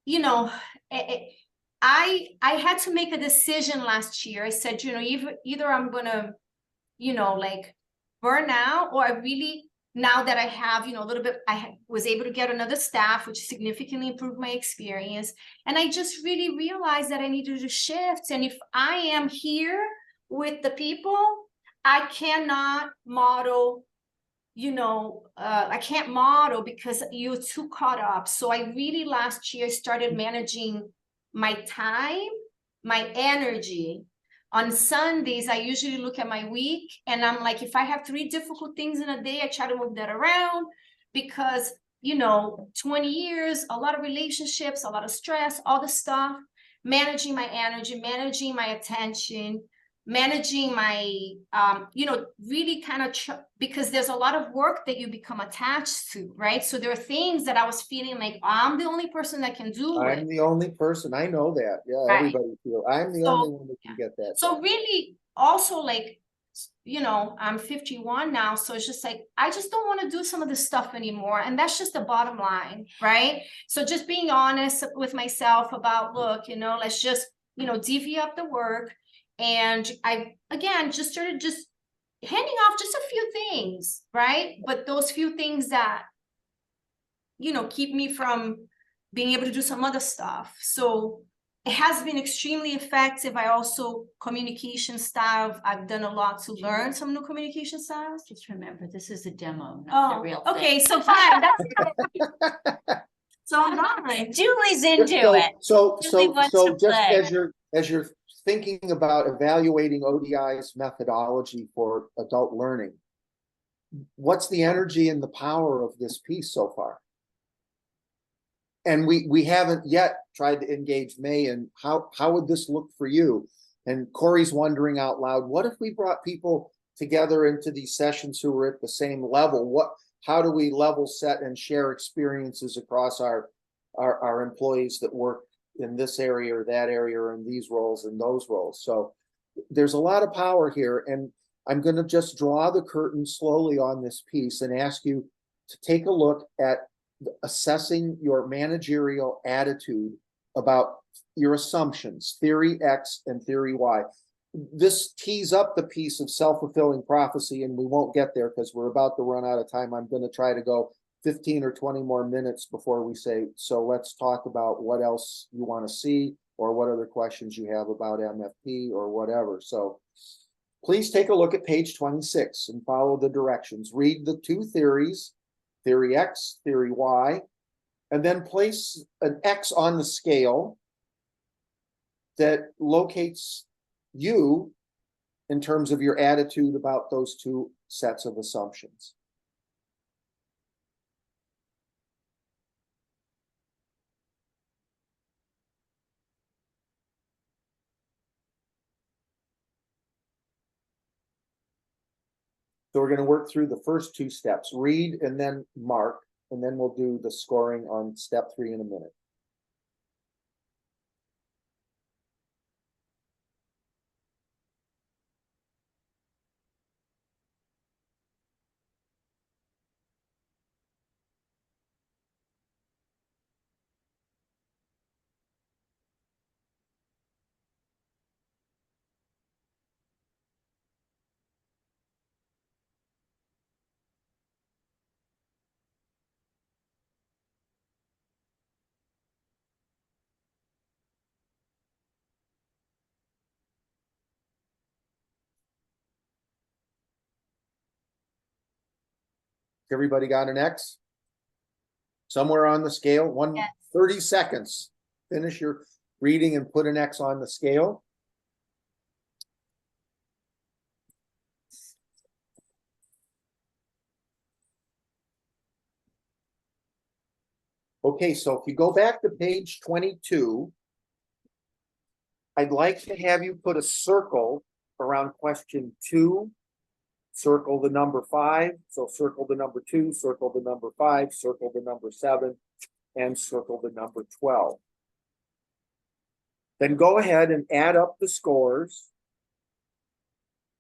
you know, I had to make a decision last year. I said, you know, either I'm gonna, you know, like burn out, or I really, now that I have, you know, a little bit, was able to get another staff, which significantly improved my experience. And I just really realized that I needed to shift. And if I am here with the people, I cannot model, you know, I can't model because you're too caught up. So I really last year started managing my time, my energy. On Sundays, I usually look at my week and I'm like, if I have 3 difficult things in a day, I try to move that around because, you know, 20 years, a lot of relationships, a lot of stress, all the stuff, managing my energy, managing my attention, managing my, you know, really kind of, because there's a lot of work that you become attached to, right? So there are things that I was feeling like, I'm the only person that can do it. I'm the only person, I know that, yeah, Right. everybody feels, I'm the only one that can get that. So really, also like, you know, I'm 51 now, so it's just like, I just don't want to do some of this stuff anymore. And that's just the bottom line, right? So just being honest with myself about, look, you know, let's just, you know, divvy up the work. And I, again, just started just handing off just a few things, right? But those few things that, you know, keep me from being able to do some other stuff. So it has been extremely effective. I also, communication style, I've done a lot to learn some new communication styles. Just remember, this is a demo, not the real thing. Okay, so fine. So I'm fine. Julie's into it. So Julie wants to just play. as you're thinking about evaluating ODI's methodology for adult learning, what's the energy and the power of this piece so far? And we haven't yet tried to engage May, and how would this look for you? And Corey's wondering out loud, what if we brought people together into these sessions who are at the same level? How do we level set and share experiences across our employees that work in this area or that area or in these roles and those roles? So there's a lot of power here, and I'm going to just draw the curtain slowly on this piece and ask you to take a look at assessing your managerial attitude about your assumptions, theory X and theory Y. this tees up the piece of self-fulfilling prophecy, and we won't get there because we're about to run out of time. I'm going to try to go 15 or 20 more minutes before we say, so let's talk about what else you want to see or what other questions you have about MFP or whatever. So please take a look at page 26 and follow the directions. Read the two theories, theory X, theory Y, and then place an X on the scale that locates you in terms of your attitude about those two sets of assumptions. So we're going to work through the first two steps, read and then mark, and then we'll do the scoring on step 3 in a minute. Everybody got an X? Somewhere on the scale, Yes. 30 seconds. Finish your reading and put an X on the scale. Okay, so if you go back to page 22, I'd like to have you put a circle around question 2. Circle the number 5. So circle the number 2, circle the number 5, circle the number 7, and circle the number 12. Then go ahead and add up the scores.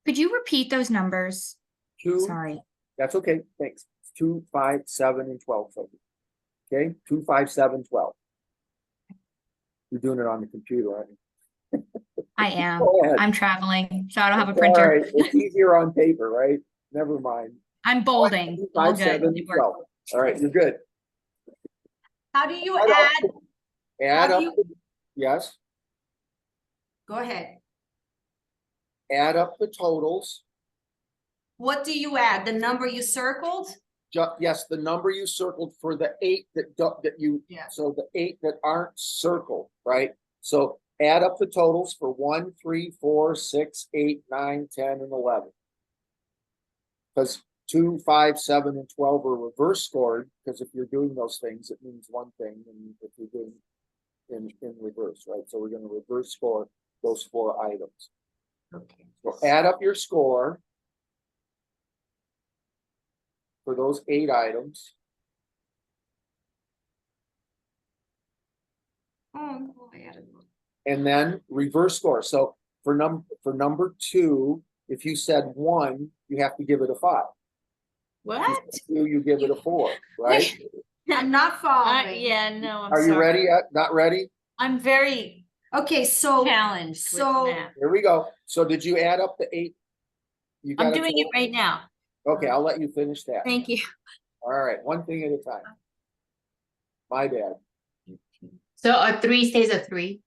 Could you repeat those numbers? 2, Sorry. that's okay, thanks. 2, 5, 7, and 12. Okay, 2, 5, 7, 12. You're doing it on the computer, aren't you? I am. Go ahead. I'm traveling, so I don't have a It's all printer. right. It's easier on paper, right? Never mind. I'm bolding. 2, All 5, good. 7, It worked. 12. All right, you're good. How do you Add add? up- Add how up, do you- yes, Go ahead. add up the totals. What do you add? The number you circled? Yes, the number you circled for the 8 that you, Yeah. so the 8 that aren't circled, right? So add up the totals for 1, 3, 4, 6, 8, 9, 10, and 11. Because 2, 5, 7, and 12 are reverse scored, because if you're doing those things, it means one thing, and if you're doing in reverse, right? So we're going to reverse score those 4 items. Okay. So add up your score for those 8 items. Oh, I added one. And then reverse score. So for number 2, if you said 1, you have to give it a 5. What? If you said 2, you give it a 4, right? I'm not following. Yeah, no, I'm Are you sorry. ready yet? Not ready? I'm very Okay, so challenged with so- math. Here we go. So did you add up the 8? You I'm got a doing it total? right now. Okay, I'll let you finish that. Thank you. All right, one thing at a time. My bad. So a 3 stays a 3.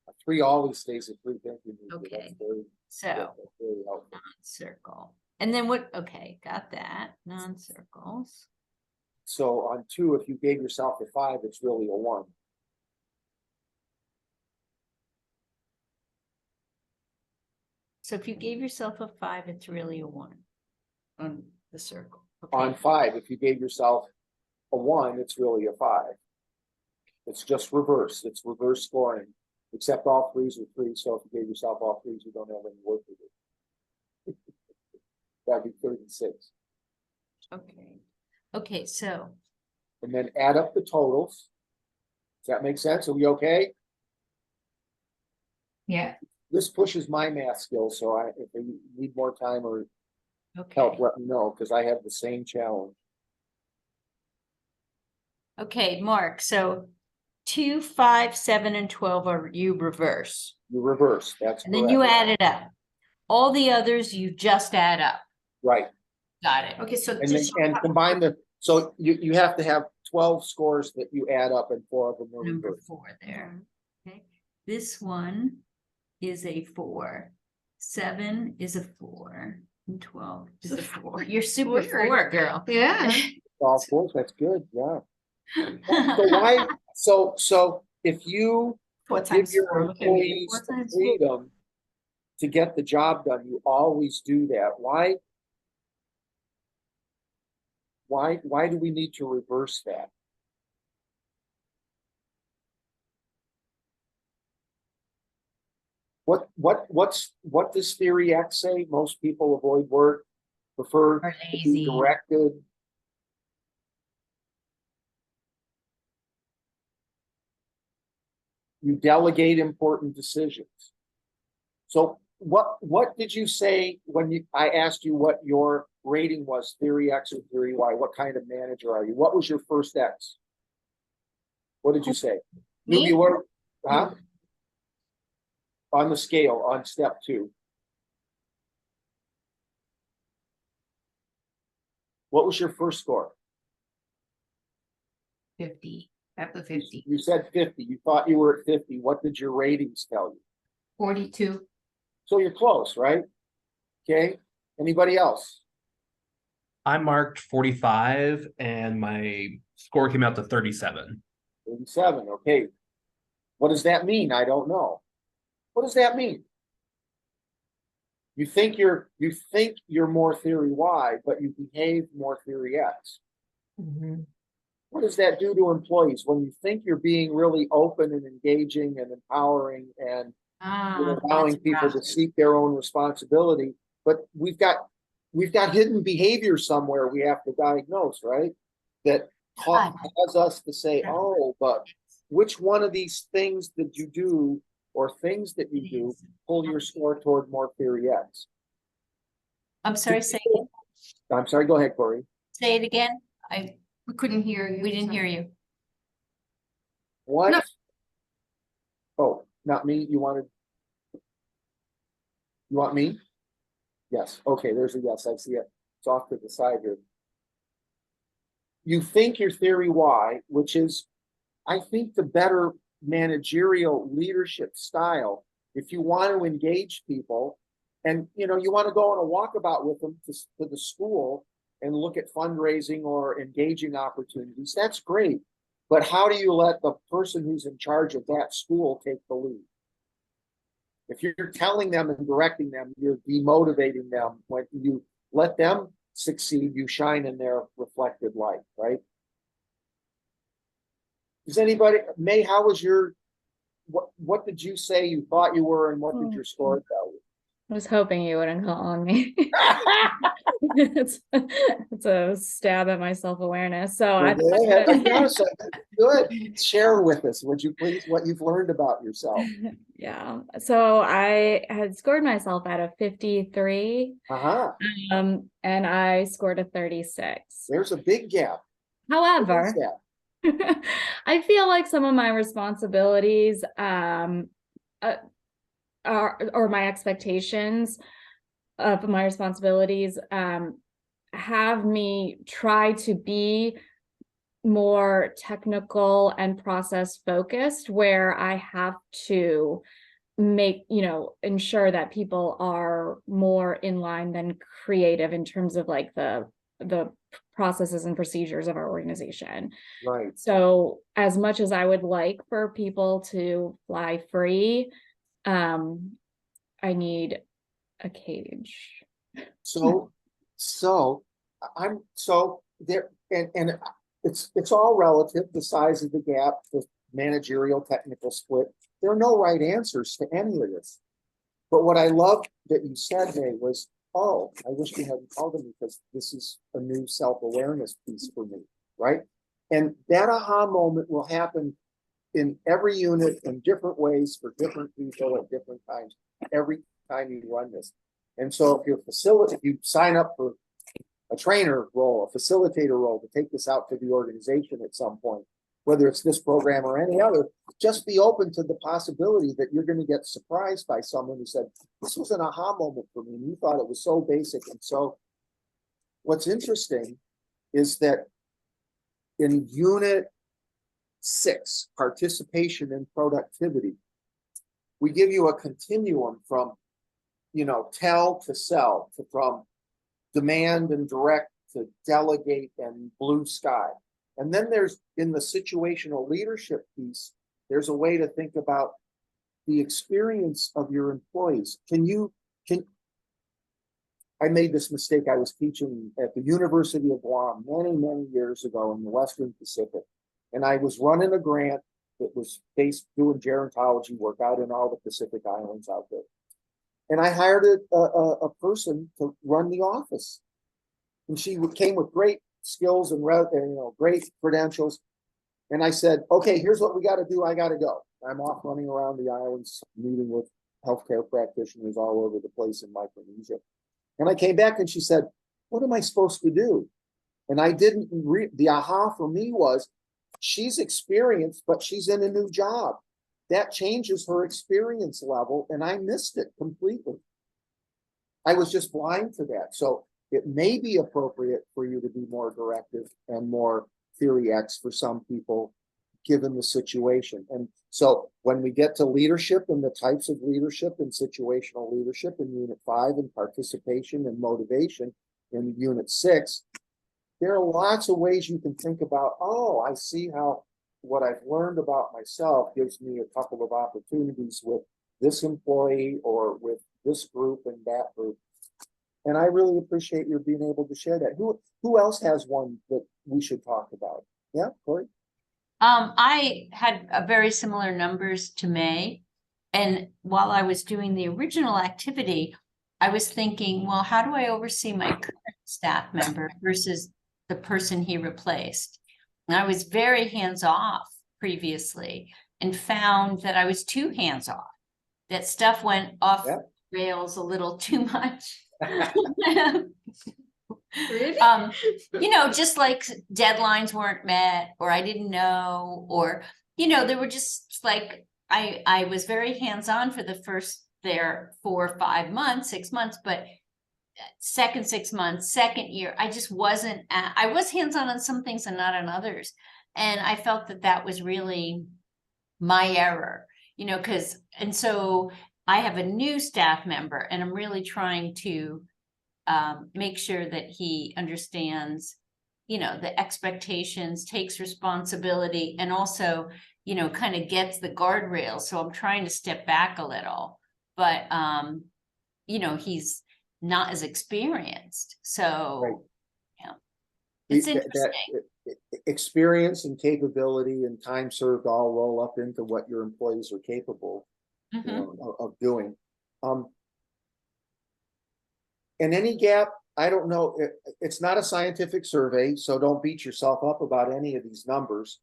A 3 always stays a 3. Thank you. Nikki. Okay. That's very, So that's very helpful. non-circle. And then what? Okay, got that. Non-circles. So on 2, if you gave yourself a 5, it's really a 1. So if you gave yourself a 5, it's really a 1 on the circle. On Okay. 5, if you gave yourself a 1, it's really a 5. It's just reverse. It's reverse scoring, except all 3s are 3. So if you gave yourself all 3s, you don't have any work to do. That'd be 36. Okay. Okay, so And then add up the totals. Does that make sense? Are we okay? Yeah. This pushes my math skills, so if you need more time or okay. help, let me know, because I have the same challenge. Okay, Mark, so 2, 5, 7, and 12 are you reverse. You reverse, that's And then you correct. add it up. All the others you just add up. Right, Got it. Okay, so and then, just. and combine the, so you have to have 12 scores that you add up and 4 of them are Number reversed. 4 there. Okay, this one is a 4. 7 is a 4. And 12 is a 4. You're super Weird. 4, girl. Yeah. All fours, that's good, yeah. So why, so if you 4 give times your 4, look at me. employees 4 the times 4. freedom to get the job done, you always do that. Why do we need to reverse that? What does Theory X say? Most people avoid work, prefer Or to be lazy. directed. You delegate important decisions. So what did you say when I asked you what your rating was, Theory X or Theory Y? What kind of manager are you? What was your first X? What did you say? Me? You were, huh? On the scale, on step 2. What was your first score? 50. At the 50. You said 50. You thought you were at 50. What did your ratings tell you? 42. So you're close, right? Okay. Anybody else? I marked 45 and my score came out to 37. 37. Okay. What does that mean? I don't know. What does that mean? You think you're more Theory Y, but you behave more Theory X. Mhm. What does that do to employees when you think you're being really open and engaging and empowering and allowing people to seek their own responsibility? But we've got hidden behavior somewhere we have to diagnose, right? That cause us to say, oh, but which one of these things did you do or things that you do pull your score toward more Theory X? I'm sorry, say it, I'm sorry, go ahead, Corey. say it again. We couldn't hear you. We didn't hear you. What? No. Oh, not me. You want me? Yes. Okay, there's a yes. I see it. It's off to the side here. You think your Theory Y, which is, I think, the better managerial leadership style. If you want to engage people and you want to go on a walkabout with them to the school and look at fundraising or engaging opportunities, that's great. But how do you let the person who's in charge of that school take the lead? If you're telling them and directing them, you're demotivating them. When you let them succeed, you shine in their reflected light, right? Does anybody, May, how was your, what did you say you thought you were and what did your score tell you? I was hoping you wouldn't call on me. It's a stab at my self-awareness. So I Good. Share with us, would you please, what you've learned about yourself. yeah. So I had scored myself at a 53. Uh-huh. And I scored a 36. There's a big gap. However, I feel like some of my responsibilities or my expectations of my responsibilities have me try to be more technical and process focused, where I have to make, ensure that people are more in line than creative in terms of like the processes and procedures of our organization. Right. So as much as I would like for people to fly free, I need a cage. So there, and it's all relative, the size of the gap, the managerial technical split. There are no right answers to any of this. But what I loved that you said, May, was, oh, I wish you hadn't called me because this is a new self-awareness piece for me, right? And that aha moment will happen in every unit in different ways for different people at different times, every time you run this. And so if you sign up for a trainer role, a facilitator role to take this out to the organization at some point, whether it's this program or any other, just be open to the possibility that you're going to get surprised by someone who said, this was an aha moment for me. And you thought it was so basic. And so what's interesting is that in Unit 6, participation and productivity, we give you a continuum from, tell to sell, from demand and direct to delegate and blue sky. And then there's, in the situational leadership piece, there's a way to think about the experience of your employees. I made this mistake. I was teaching at the University of Guam many, many years ago in the Western Pacific. And I was running a grant that was based doing gerontology work out in all the Pacific Islands out there. And I hired a person to run the office. And she came with great skills and great credentials. And I said, okay, here's what we got to do. I got to go. I'm off running around the islands, meeting with healthcare practitioners all over the place in Micronesia. And I came back and she said, what am I supposed to do? And I didn't the aha for me was, she's experienced, but she's in a new job. That changes her experience level. And I missed it completely. I was just blind to that. So it may be appropriate for you to be more directive and more theory X for some people, given the situation. And so when we get to leadership and the types of leadership and situational leadership in Unit 5 and participation and motivation in Unit 6, there are lots of ways you can think about, oh, I see how what I've learned about myself gives me a couple of opportunities with this employee or with this group and that group. And I really appreciate your being able to share that. Who else has one that we should talk about? Yeah, Corey? I had a very similar numbers to May. And while I was doing the original activity, I was thinking, well, how do I oversee my current staff member versus the person he replaced? And I was very hands-off previously and found that I was too hands-off, that stuff went off rails a little too much. Really? Just like deadlines weren't met, or I didn't know, or, there were just like, I was very hands-on for the first 4 or 5 months, 6 months, but second 6 months, second year, I just wasn't, I was hands-on on some things and not on others. And I felt that was really my error, and so I have a new staff member and I'm really trying to make sure that he understands, the expectations, takes responsibility, and also, kind of gets the guardrails. So I'm trying to step back a little, but, he's not as experienced. So, Right. It's interesting. Experience and capability and time served all roll up into what your employees are capable of doing. And any gap, I don't know, it's not a scientific survey, so don't beat yourself up about any of these numbers.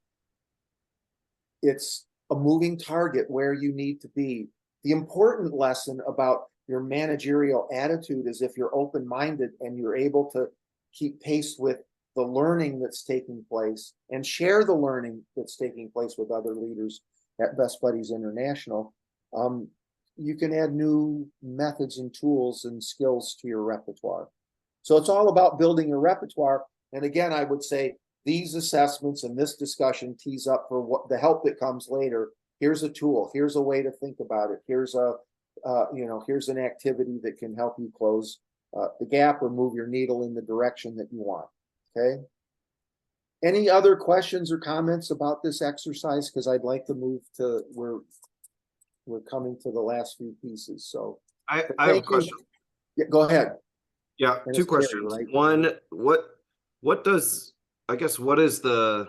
It's a moving target where you need to be. The important lesson about your managerial attitude is if you're open-minded and you're able to keep pace with the learning that's taking place and share the learning that's taking place with other leaders at Best Buddies International, you can add new methods and tools and skills to your repertoire. So it's all about building your repertoire. And again, I would say these assessments and this discussion tees up for what the help that comes later. Here's a tool. Here's a way to think about it. Here's here's an activity that can help you close the gap or move your needle in the direction that you want. Okay. Any other questions or comments about this exercise? Because I'd like to move to we're coming to the last few pieces. So I have a question. Yeah, go ahead. Yeah, And two it's scary, questions. right? One, what is the,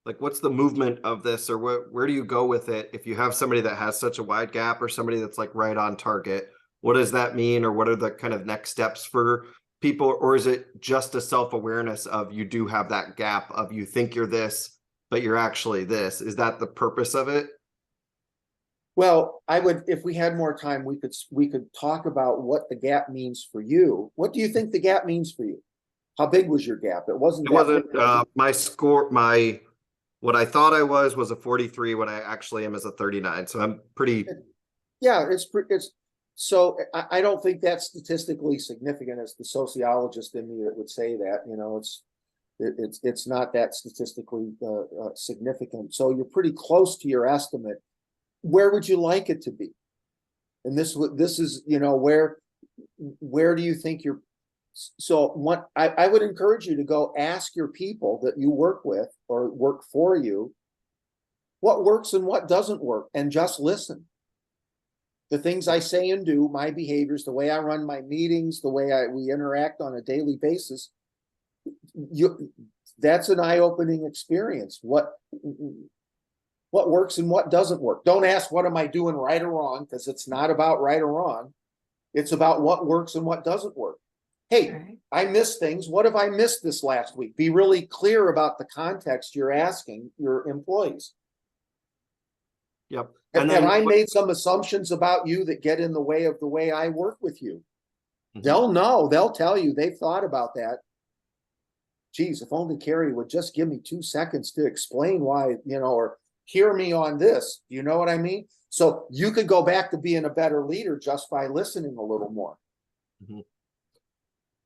like, what's the movement of this, or where do you go with it if you have somebody that has such a wide gap or somebody that's like right on target? What does that mean, or what are the kind of next steps for people? Or is it just a self-awareness of you do have that gap of you think you're this, but you're actually this? Is that the purpose of it? Well, I would, if we had more time, we could talk about what the gap means for you. What do you think the gap means for you? How big was your gap? It wasn't my what I thought I was a 43 when I actually am as a 39. So I'm pretty. Yeah, it's so I don't think that's statistically significant as the sociologist in me that would say that, you know, it's not that statistically significant. So you're pretty close to your estimate. Where would you like it to be? And this is, you know, where do you think you're? So what I would encourage you to go ask your people that you work with or work for you what works and what doesn't work, and just listen. The things I say and do, my behaviors, the way I run my meetings, the way we interact on a daily basis, that's an eye-opening experience. What works and what doesn't work. Don't ask what am I doing right or wrong, because it's not about right or wrong. It's about what works and what doesn't work. Hey, I missed things. What have I missed this last week? Be really clear about the context you're asking your employees. Yep. And have I made some assumptions about you that get in the way of the way I work with you? Mm-hmm. They'll know. They'll tell you they've thought about that. Geez, if only Carrie would just give me 2 seconds to explain why, you know, or hear me on this. You know what I mean? So you could go back to being a better leader just by listening a little more. Mm-hmm.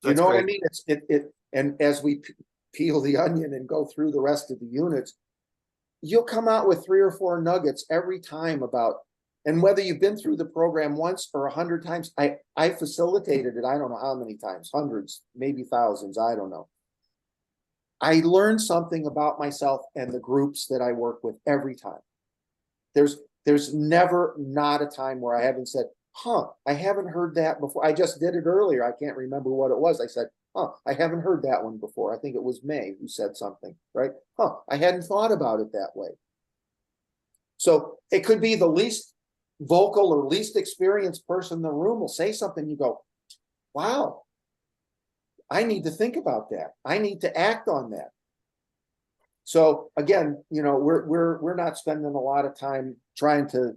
You know what I mean? And as we peel the onion and go through the rest of the units, you'll come out with 3 or 4 nuggets every time about, and whether you've been through the program once or 100 times, I facilitated it. I don't know how many times, hundreds, maybe thousands. I don't know. I learned something about myself and the groups that I work with every time. There's never not a time where I haven't said, I haven't heard that before. I just did it earlier. I can't remember what it was. I said, I haven't heard that one before. I think it was May who said something, right? I hadn't thought about it that way. So it could be the least vocal or least experienced person in the room will say something. You go, wow, I need to think about that. I need to act on that. So again, you know, we're not spending a lot of time trying to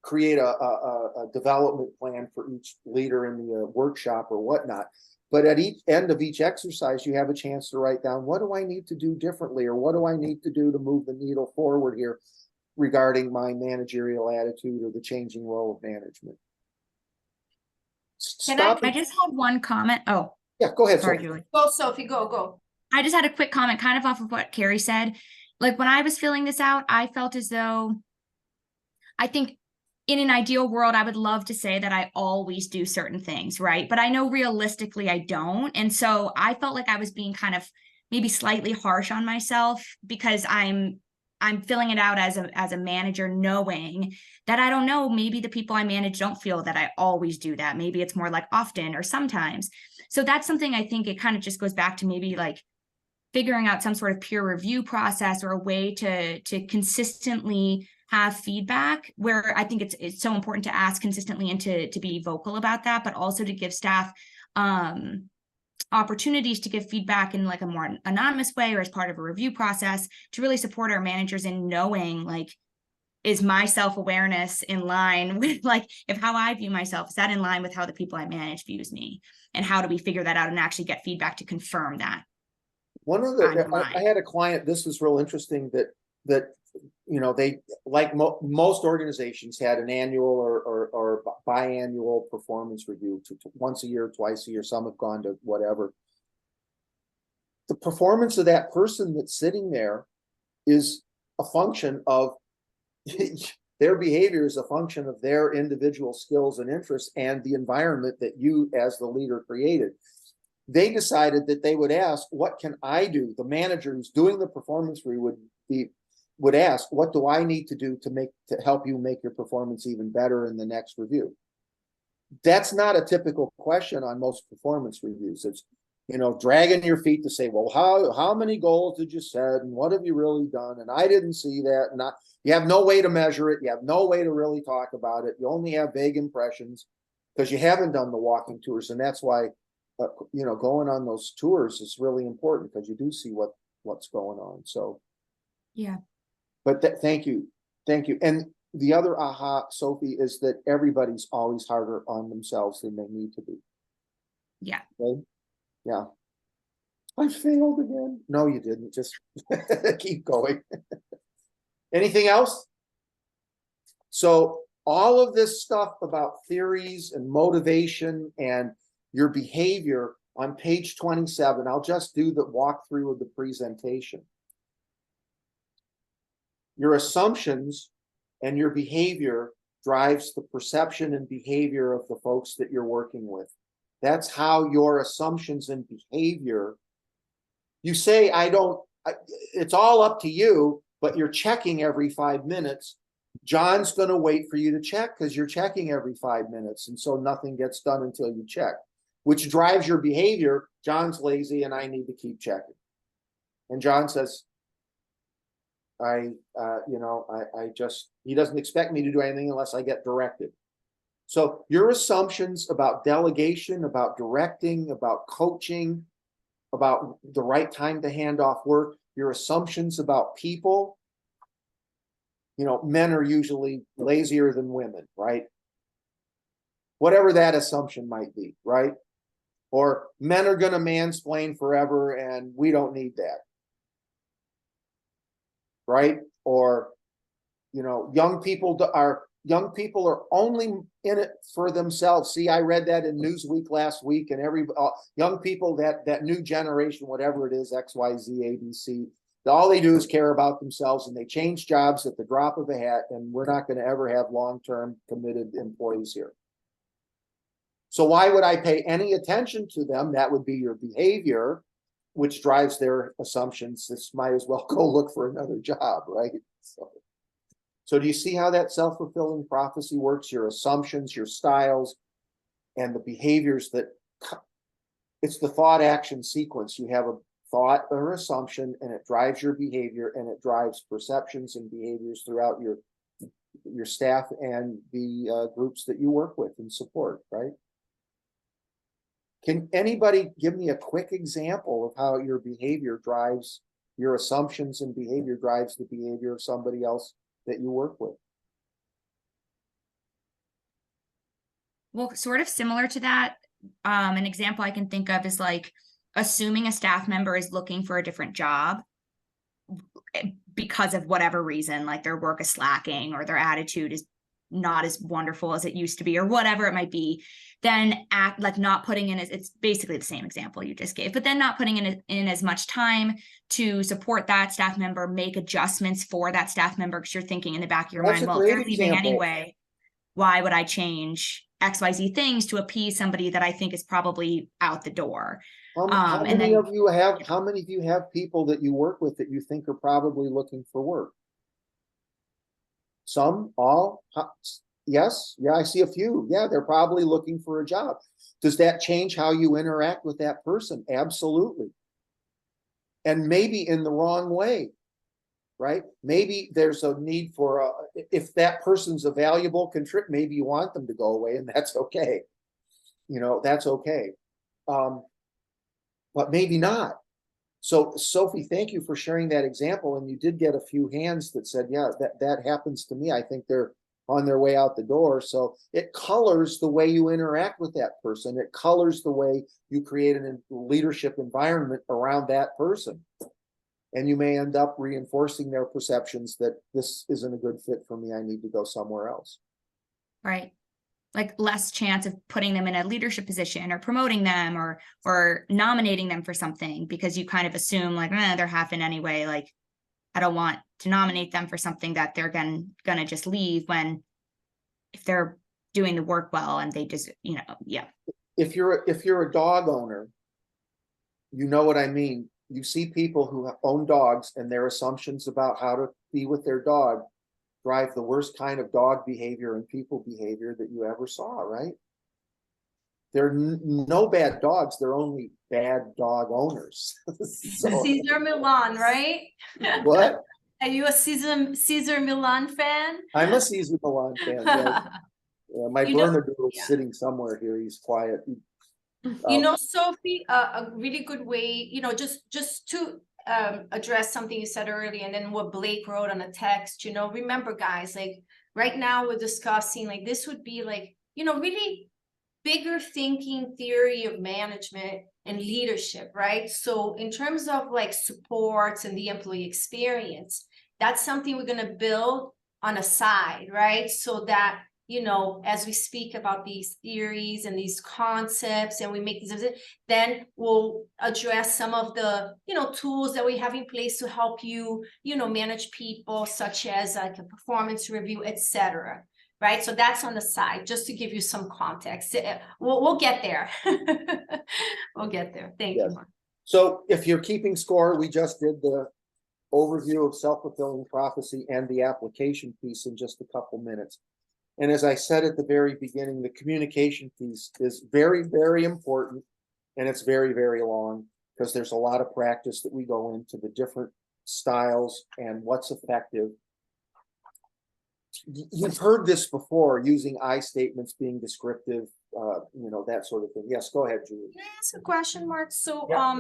create a development plan for each leader in the workshop or whatnot. But at each end of each exercise, you have a chance to write down, what do I need to do differently? Or what do I need to do to move the needle forward here regarding my managerial attitude or the changing role of management? I just had one comment. Oh, yeah, go ahead. Sorry, Sophie. Julie. Go, Sophie, go. I just had a quick comment kind of off of what Carrie said. Like when I was filling this out, I felt as though I think in an ideal world, I would love to say that I always do certain things, right? But I know realistically I don't. And so I felt like I was being kind of maybe slightly harsh on myself because I'm filling it out as a manager, knowing that I don't know, maybe the people I manage don't feel that I always do that. Maybe it's more like often or sometimes. So that's something I think it kind of just goes back to maybe like figuring out some sort of peer review process or a way to consistently have feedback, where I think it's so important to ask consistently and to be vocal about that, but also to give staff opportunities to give feedback in like a more anonymous way or as part of a review process to really support our managers in knowing, like, is my self-awareness in line with, like, if how I view myself, is that in line with how the people I manage views me? And how do we figure that out and actually get feedback to confirm that? One of I had a client, this was real interesting, that you know, they, like most organizations, had an annual or biannual performance review once a year, twice a year. Some have gone to whatever. The performance of that person that's sitting there is a function of their behavior, is a function of their individual skills and interests and the environment that you as the leader created. They decided that they would ask, what can I do? The manager who's doing the performance review would ask, what do I need to do to help you make your performance even better in the next review? That's not a typical question on most performance reviews. It's, you know, dragging your feet to say, well, how many goals did you set and what have you really done? And I didn't see that. And you have no way to measure it. You have no way to really talk about it. You only have vague impressions because you haven't done the walking tours. And that's why, you know, going on those tours is really important, because you do see what's going on. So, yeah. But thank you. And the other aha, Sophie, is that everybody's always harder on themselves than they need to be. Yeah. Okay? Yeah. I failed again. No, you didn't. Just keep going. Anything else? So all of this stuff about theories and motivation and your behavior on page 27, I'll just do the walkthrough of the presentation. Your assumptions and your behavior drives the perception and behavior of the folks that you're working with. That's how your assumptions and behavior, you say, it's all up to you, but you're checking every 5 minutes. John's going to wait for you to check because you're checking every 5 minutes. And so nothing gets done until you check, which drives your behavior. John's lazy and I need to keep checking. And John says, he doesn't expect me to do anything unless I get directed. So your assumptions about delegation, about directing, about coaching, about the right time to hand off work, your assumptions about people, men are usually lazier than women, right? Whatever that assumption might be, right? Or men are going to mansplain forever and we don't need that. Right? Or, young people are only in it for themselves. See, I read that in Newsweek last week, and young people, that new generation, whatever it is, X, Y, Z, A, B, C, all they do is care about themselves, and they change jobs at the drop of a hat, and we're not going to ever have long-term committed employees here. So why would I pay any attention to them? That would be your behavior, which drives their assumptions. This might as well go look for another job, right? So do you see how that self-fulfilling prophecy works? Your assumptions, your styles, and the behaviors it's the thought action sequence. You have a thought or assumption, and it drives your behavior, and it drives perceptions and behaviors throughout your staff and the groups that you work with and support, right? Can anybody give me a quick example of how your behavior drives your assumptions and behavior drives the behavior of somebody else that you work with? Well, sort of similar to that, an example I can think of is like assuming a staff member is looking for a different job because of whatever reason, like their work is slacking or their attitude is not as wonderful as it used to be or whatever it might be, then act like not putting in it's basically the same example you just gave, but then not putting in as much time to support that staff member, make adjustments for that staff member, because you're thinking in the back of your mind, well, if they're leaving anyway, why would I change XYZ things to appease somebody that I think is probably out the door? How many of you have people that you work with that you think are probably looking for work? Some, all, yes, yeah, I see a few. Yeah, they're probably looking for a job. Does that change how you interact with that person? Absolutely. And maybe in the wrong way, right? Maybe there's a need for if that person's a valuable contributor, maybe you want them to go away, and that's okay. That's okay. But maybe not. So Sophie, thank you for sharing that example. And you did get a few hands that said, yeah, that happens to me. I think they're on their way out the door. So it colors the way you interact with that person. It colors the way you create a leadership environment around that person. And you may end up reinforcing their perceptions that this isn't a good fit for me. I need to go somewhere else. Right. Like less chance of putting them in a leadership position or promoting them or nominating them for something, because you kind of assume like, they're half in anyway. Like, I don't want to nominate them for something that they're gonna just leave, when if they're doing the work well and they just, yeah. If you're a dog owner, you know what I mean. You see people who own dogs, and their assumptions about how to be with their dog drive the worst kind of dog behavior and people behavior that you ever saw, right? There are no bad dogs. They're only bad dog owners. Cesar Milan, right? What? Are you a Cesar Milan fan? I'm a Cesar Milan fan. Yeah, my Bernedoodle's sitting somewhere here. He's quiet. Sophie, a really good way, just to address something you said earlier, and then what Blake wrote on the text. Remember, guys, like right now we're discussing, like, this would be like, really bigger thinking theory of management and leadership, right? So in terms of like supports and the employee experience, that's something we're gonna build on a side, right? So that, you know, as we speak about these theories and these concepts and we make these, then we'll address some of the, you know, tools that we have in place to help you, you know, manage people, such as like a performance review, etc. Right? So that's on the side, just to give you some context. We'll get there. We'll get there. Thank you, Yes. Mark. So if you're keeping score, we just did the overview of self-fulfilling prophecy and the application piece in just a couple minutes. And as I said at the very beginning, the communication piece is very, very important, and it's very, very long, because there's a lot of practice that we go into the different styles and what's effective. You've heard this before, using I statements, being descriptive, you know, that sort of thing. Yes, go ahead, Julie. Can I ask a question, Mark? So, Yeah.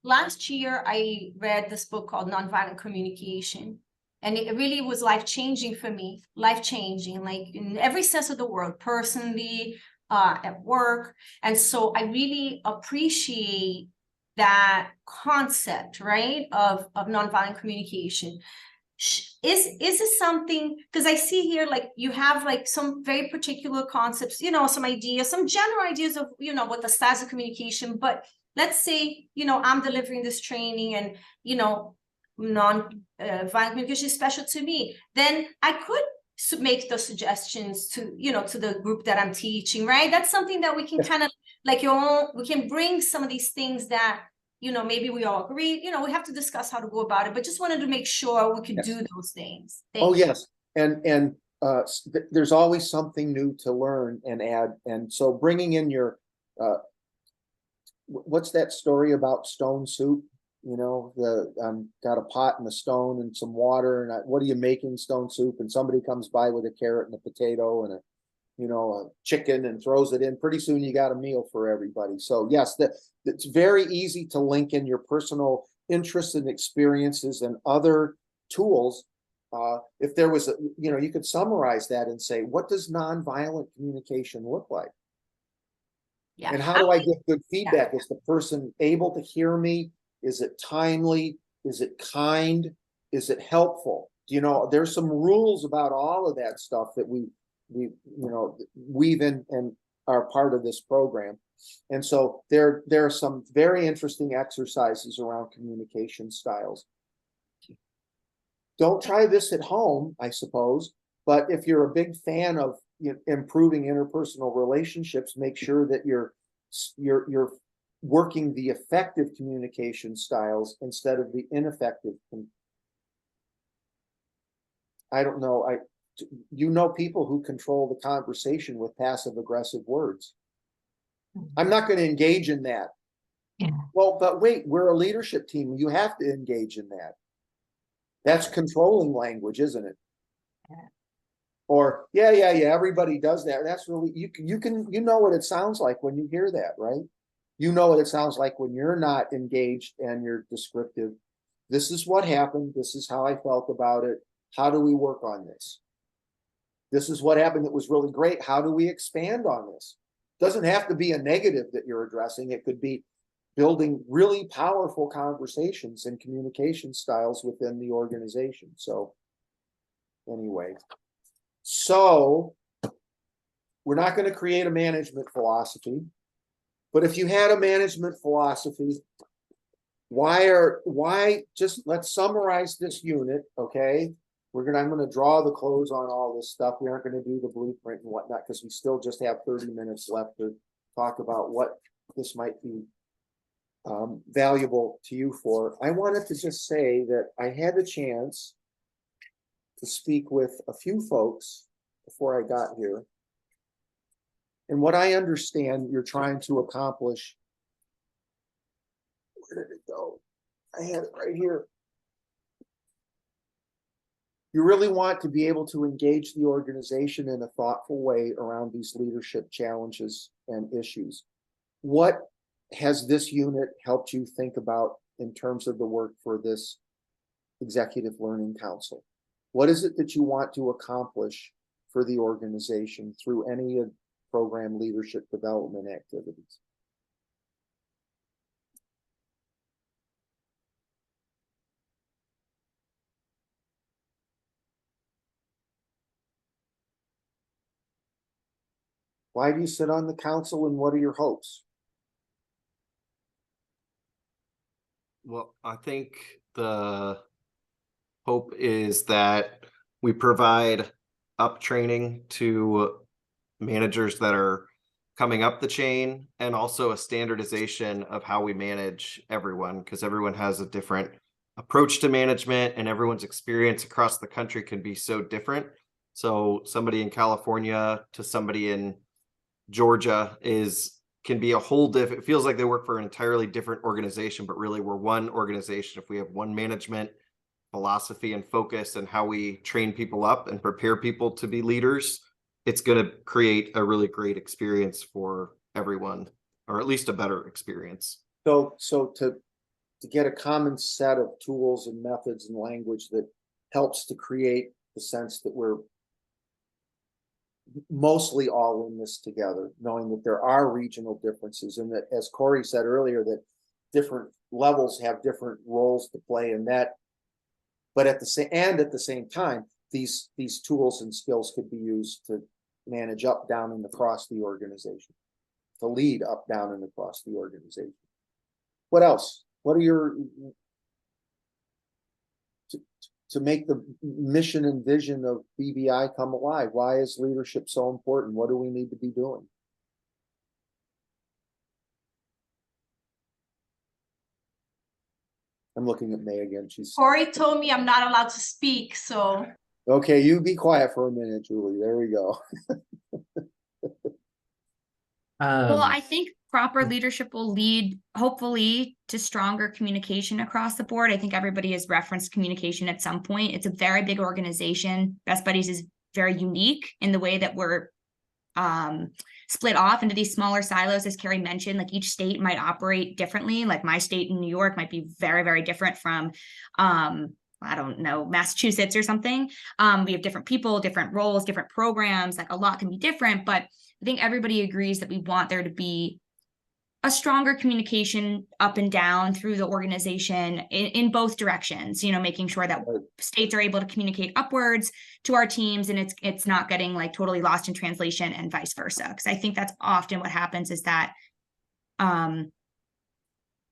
last year I read this book called Nonviolent Communication, and it really was life-changing for me, life-changing, like in every sense of the word, personally, at work. And so I really appreciate that concept, right, of nonviolent communication. Is this something, because I see here, like, you have like some very particular concepts, you know, some ideas, some general ideas of, you know, what the styles of communication, but let's say, you know, I'm delivering this training and, you know, non-violent communication is special to me, then I could make those suggestions to, you know, to the group that I'm teaching, right? That's something that we can kind of like we can bring some of these things that, you know, maybe we all agree, you know, we have to discuss how to go about it, but just wanted to make sure we could Yes. do those things. Oh, Thank you. yes. And there's always something new to learn and add. And so bringing in your, what's that story about stone soup? You know, got a pot and a stone and some water, and what are you making? Stone soup. And somebody comes by with a carrot and a potato and a, you know, a chicken, and throws it in. Pretty soon you got a meal for everybody. So yes, it's very easy to link in your personal interests and experiences and other tools. If there was, you know, you could summarize that and say, what does nonviolent communication look like? Yeah. And how do I get good feedback? Is the person able to hear me? Is it timely? Is it kind? Is it helpful? You know, there's some rules about all of that stuff that we you know, weave in and are part of this program. And so there are some very interesting exercises around communication styles. Don't try this at home, I suppose, but if you're a big fan of, you know, improving interpersonal relationships, make sure that you're working the effective communication styles instead of the ineffective. I don't know, you know, people who control the conversation with passive aggressive words. I'm not going to engage in that. Yeah. Well, but wait, we're a leadership team. You have to engage in that. That's controlling language, isn't it? Yeah. Or yeah, everybody does that. That's really, you know what it sounds like when you hear that, right? You know what it sounds like when you're not engaged and you're descriptive. This is what happened. This is how I felt about it. How do we work on this? This is what happened that was really great. How do we expand on this? Doesn't have to be a negative that you're addressing. It could be building really powerful conversations and communication styles within the organization. So anyway, so we're not going to create a management philosophy, but if you had a management philosophy, why just let's summarize this unit, okay? I'm going to draw the close on all this stuff. We aren't going to do the blueprint and whatnot, because we still just have 30 minutes left to talk about what this might be valuable to you for. I wanted to just say that I had a chance to speak with a few folks before I got here. And what I understand you're trying to accomplish, where did it go? I had it right here. You really want to be able to engage the organization in a thoughtful way around these leadership challenges and issues. What has this unit helped you think about in terms of the work for this Executive Learning Council? What is it that you want to accomplish for the organization through any of program leadership development activities? Why do you sit on the council, and what are your hopes? Well, I think the hope is that we provide up training to managers that are coming up the chain, and also a standardization of how we manage everyone, because everyone has a different approach to management, and everyone's experience across the country can be so different. So somebody in California to somebody in Georgia can be a whole different, it feels like they work for an entirely different organization, but really we're one organization. If we have one management philosophy and focus, and how we train people up and prepare people to be leaders, it's going to create a really great experience for everyone, or at least a better experience. So to get a common set of tools and methods and language that helps to create the sense that we're mostly all in this together, knowing that there are regional differences, and that, as Corey said earlier, that different levels have different roles to play in that. But at the same time, these tools and skills could be used to manage up, down, and across the organization, to lead up, down, and across the organization. What else? What are your to make the mission and vision of BBI come alive? Why is leadership so important? What do we need to be doing? I'm looking at May again. Corey told me I'm not allowed to speak, so. Okay, you be quiet for a minute, Julie. There we go. Well, I think proper leadership will lead, hopefully, to stronger communication across the board. I think everybody has referenced communication at some point. It's a very big organization. Best Buddies is very unique in the way that we're split off into these smaller silos, as Carrie mentioned. Like, each state might operate differently. Like, my state in New York might be very, very different from I don't know, Massachusetts or something. We have different people, different roles, different programs. Like, a lot can be different, but I think everybody agrees that we want there to be a stronger communication up and down through the organization in both directions, you know, making sure that states are able to communicate upwards to our teams, and it's not getting like totally lost in translation, and vice versa. Because I think that's often what happens, is that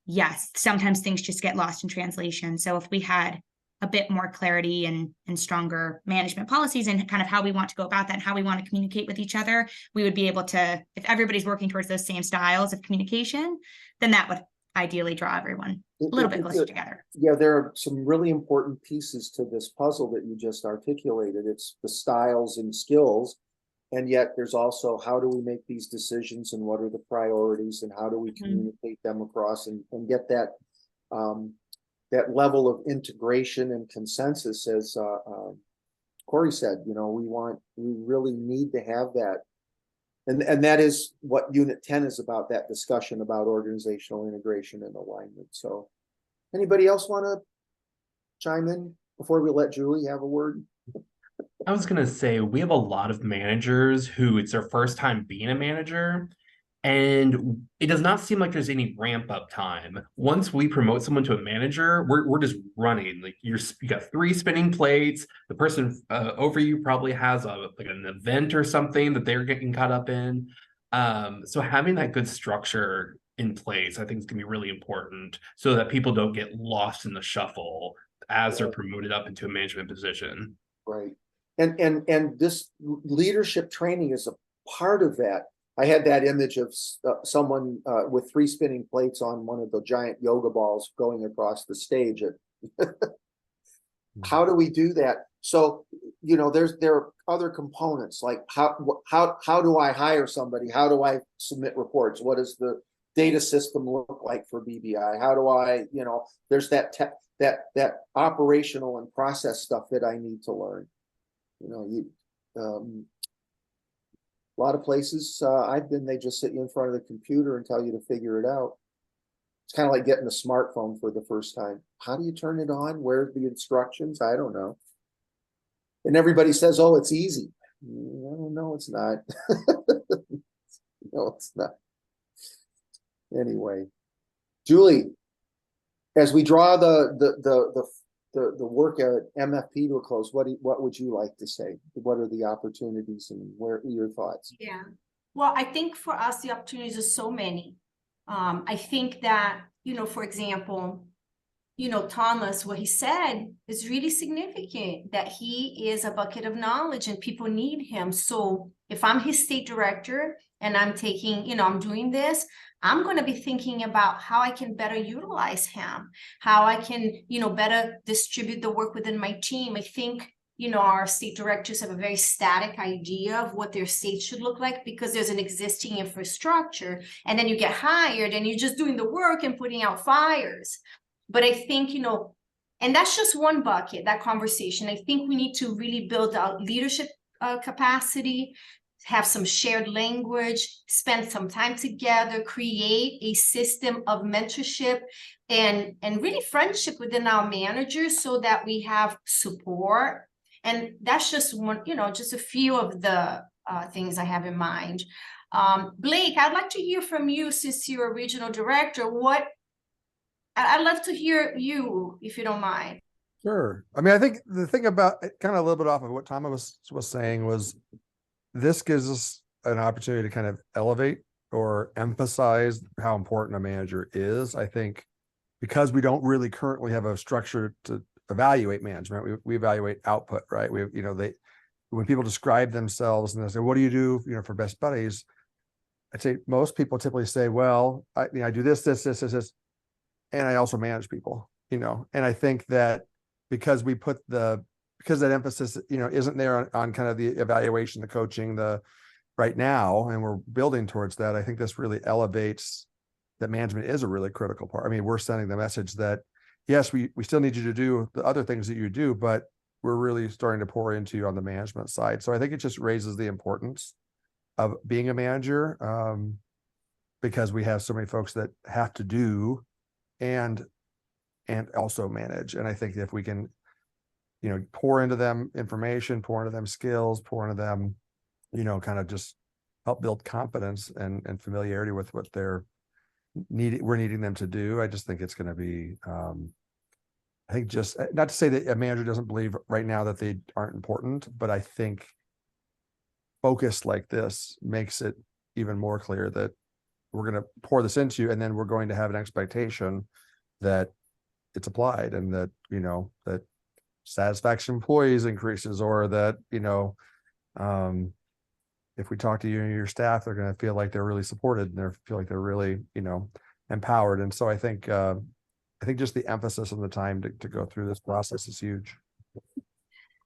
yes, sometimes things just get lost in translation. So if we had a bit more clarity and stronger management policies, and kind of how we want to go about that and how we want to communicate with each other, we would be able to, if everybody's working towards those same styles of communication, then that would ideally draw everyone a little bit closer together. Yeah, there are some really important pieces to this puzzle that you just articulated. It's the styles and skills, and yet there's also, how do we make these decisions, and what are the priorities, and how do we communicate them across, and get that that level of integration and consensus, as Corey said. You know, we really need to have that, and that is what Unit 10 is about, that discussion about organizational integration and alignment. So, anybody else want to chime in before we let Julie have a word? I was going to say, we have a lot of managers who it's their first time being a manager, and it does not seem like there's any ramp up time. Once we promote someone to a manager, we're just running. Like, you got 3 spinning plates. The person over you probably has like an event or something that they're getting caught up in. So having that good structure in place, I think, is going to be really important, so that people don't get lost in the shuffle as they're promoted up into a management position. Right. And this leadership training is a part of that. I had that image of someone with 3 spinning plates on one of the giant yoga balls going across the stage. How do we do that? So, you know, there are other components, like how do I hire somebody? How do I submit reports? What does the data system look like for BBI? How do I, you know, there's that operational and process stuff that I need to learn. You know, a lot of places I've been, they just sit you in front of the computer and tell you to figure it out. It's kind of like getting a smartphone for the first time. How do you turn it on? Where's the instructions? I don't know. And everybody says, oh, it's easy. No, it's not. No, it's not. Anyway, Julie, as we draw the work at MFP to a close, what would you like to say? What are the opportunities, and where are your thoughts? Yeah. Well, I think for us, the opportunities are so many. I think that, for example, Thomas, what he said is really significant, that he is a bucket of knowledge and people need him. So if I'm his state director and I'm taking, I'm doing this, I'm going to be thinking about how I can better utilize him, how I can, better distribute the work within my team. I think, our state directors have a very static idea of what their state should look like because there's an existing infrastructure, and then you get hired and you're just doing the work and putting out fires. But I think, and that's just one bucket, that conversation. I think we need to really build out leadership capacity, have some shared language, spend some time together, create a system of mentorship and really friendship within our managers so that we have support. And that's just one, just a few of the things I have in mind. Blake, I'd like to hear from you since you're a regional director. I'd love to hear you, if you don't mind. Sure. I mean, I think the thing about kind of a little bit off of what Thomas was saying was this gives us an opportunity to kind of elevate or emphasize how important a manager is. I think because we don't really currently have a structure to evaluate management, we evaluate output, right? When people describe themselves and they say, what do you do, for best buddies? I'd say most people typically say, well, I do this, and I also manage people, and I think that because that emphasis, isn't there on kind of the evaluation, the coaching, the right now, and we're building towards that. I think this really elevates that management is a really critical part. I mean, we're sending the message that, yes, we still need you to do the other things that you do, but we're really starting to pour into you on the management side. So I think it just raises the importance of being a manager, because we have so many folks that have to do and also manage. And I think if we can, pour into them information, pour into them skills, pour into them, kind of just help build confidence and familiarity with what we're needing them to do. I just think it's going to be, I think just not to say that a manager doesn't believe right now that they aren't important, but I think focus like this makes it even more clear that we're going to pour this into you, and then we're going to have an expectation that it's applied, and that, that satisfaction employees increases, or that, if we talk to you and your staff, they're going to feel like they're really supported and they feel like they're really, empowered. And so I think just the emphasis on the time to go through this process is huge.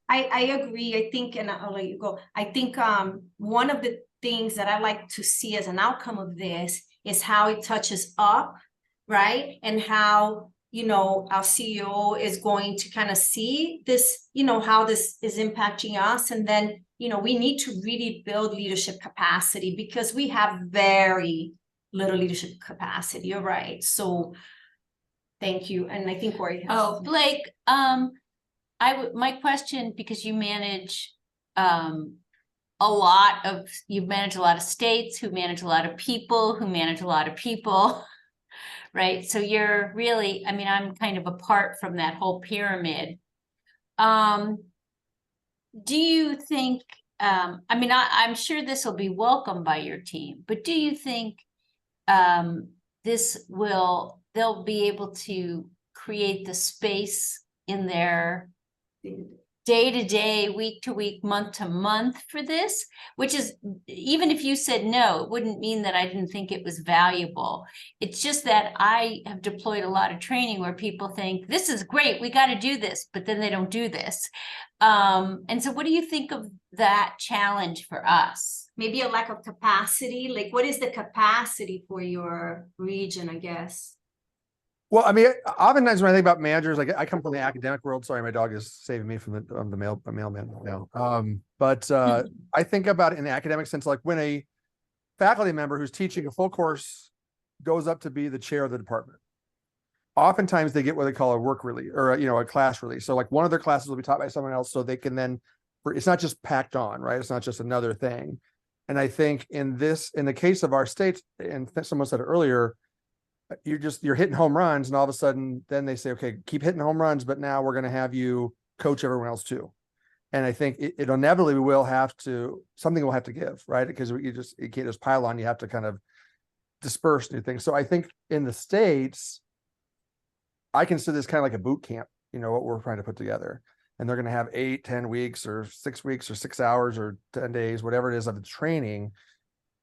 I agree. I think, and I'll let you go. I think one of the things that I like to see as an outcome of this is how it touches up, right? And how, our CEO is going to kind of see this, how this is impacting us. And then, we need to really build leadership capacity because we have very little leadership capacity. You're right. So thank you. And I think Corey has. Oh, Blake, my question, because you manage you manage a lot of states who manage a lot of people who manage a lot of people, right? So you're really, I'm kind of apart from that whole pyramid. Do you think, I'm sure this will be welcomed by your team, but do you think they'll be able to create the space in their day-to-day, week-to-week, month-to-month for this? Which is, even if you said no, it wouldn't mean that I didn't think it was valuable. It's just that I have deployed a lot of training where people think, this is great, we got to do this, but then they don't do this. And so what do you think of that challenge for us? Maybe a lack of capacity. Like, what is the capacity for your region, I guess? Well, oftentimes when I think about managers, like I come from the academic world. Sorry, my dog is saving me from the mailman now. But I think about it in the academic sense, like when a faculty member who's teaching a full course goes up to be the chair of the department. Oftentimes they get what they call a work release or a class release. So like one of their classes will be taught by someone else, so they can then, it's not just packed on, right? It's not just another thing. And I think in the case of our states, and someone said it earlier, you're hitting home runs, and all of a sudden then they say, okay, keep hitting home runs, but now we're going to have you coach everyone else too. And I think it inevitably will have to, something will have to give, right? Because you can't just pile on, you have to kind of disperse new things. So I think in the States, I consider this kind of like a boot camp, what we're trying to put together. And they're going to have 8, 10 weeks or 6 weeks or 6 hours or 10 days, whatever it is of the training.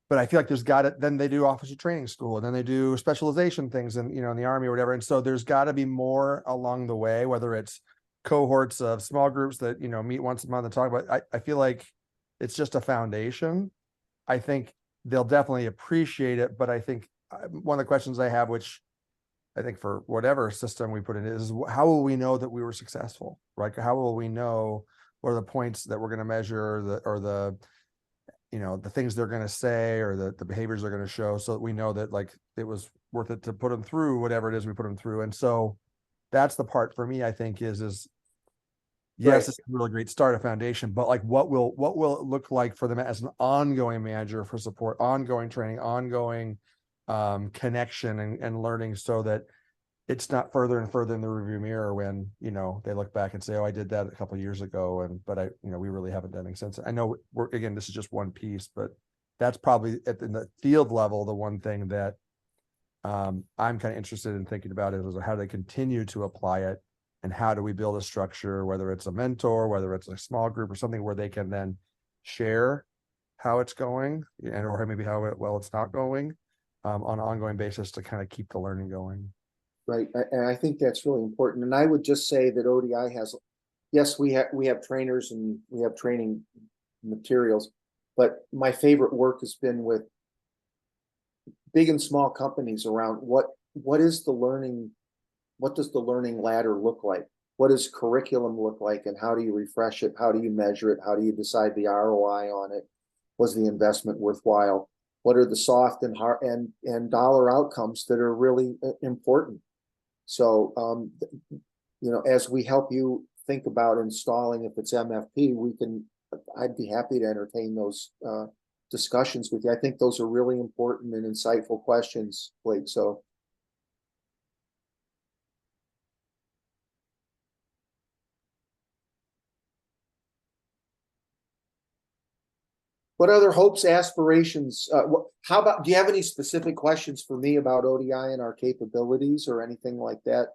But I feel like then they do officer training school, and then they do specialization things in the Army or whatever. And so there's got to be more along the way, whether it's cohorts of small groups that, meet once a month and talk about. I feel like it's just a foundation. I think they'll definitely appreciate it. But I think one of the questions I have, which I think for whatever system we put in, is how will we know that we were successful, right? How will we know what are the points that we're going to measure, the things they're going to say, or the behaviors they're going to show, so that we know that like it was worth it to put them through whatever it is we put them through. And so that's the part for me, I think, is yes, Right. it's a really great start, a foundation, but like what will it look like for them as an ongoing manager for support, ongoing training, ongoing connection and learning, so that it's not further and further in the review mirror when they look back and say, oh, I did that a couple of years ago, but we really haven't done anything since. I know again, this is just one piece, but that's probably in the field level the one thing that I'm kind of interested in thinking about is how do they continue to apply it, and how do we build a structure, whether it's a mentor, whether it's a small group or something, where they can then share how it's going, or maybe how well it's not going on an ongoing basis, to kind of keep the learning going. Right, and I think that's really important. And I would just say that ODI has, yes, we have trainers and we have training materials, but my favorite work has been with big and small companies around what is the learning, what does the learning ladder look like? What does curriculum look like, and how do you refresh it? How do you measure it? How do you decide the ROI on it? Was the investment worthwhile? What are the soft and hard and dollar outcomes that are really important? So, as we help you think about installing, if it's MFP, I'd be happy to entertain those discussions with you. I think those are really important and insightful questions, Blake. So, what other hopes, aspirations? How about, do you have any specific questions for me about ODI and our capabilities or anything like that?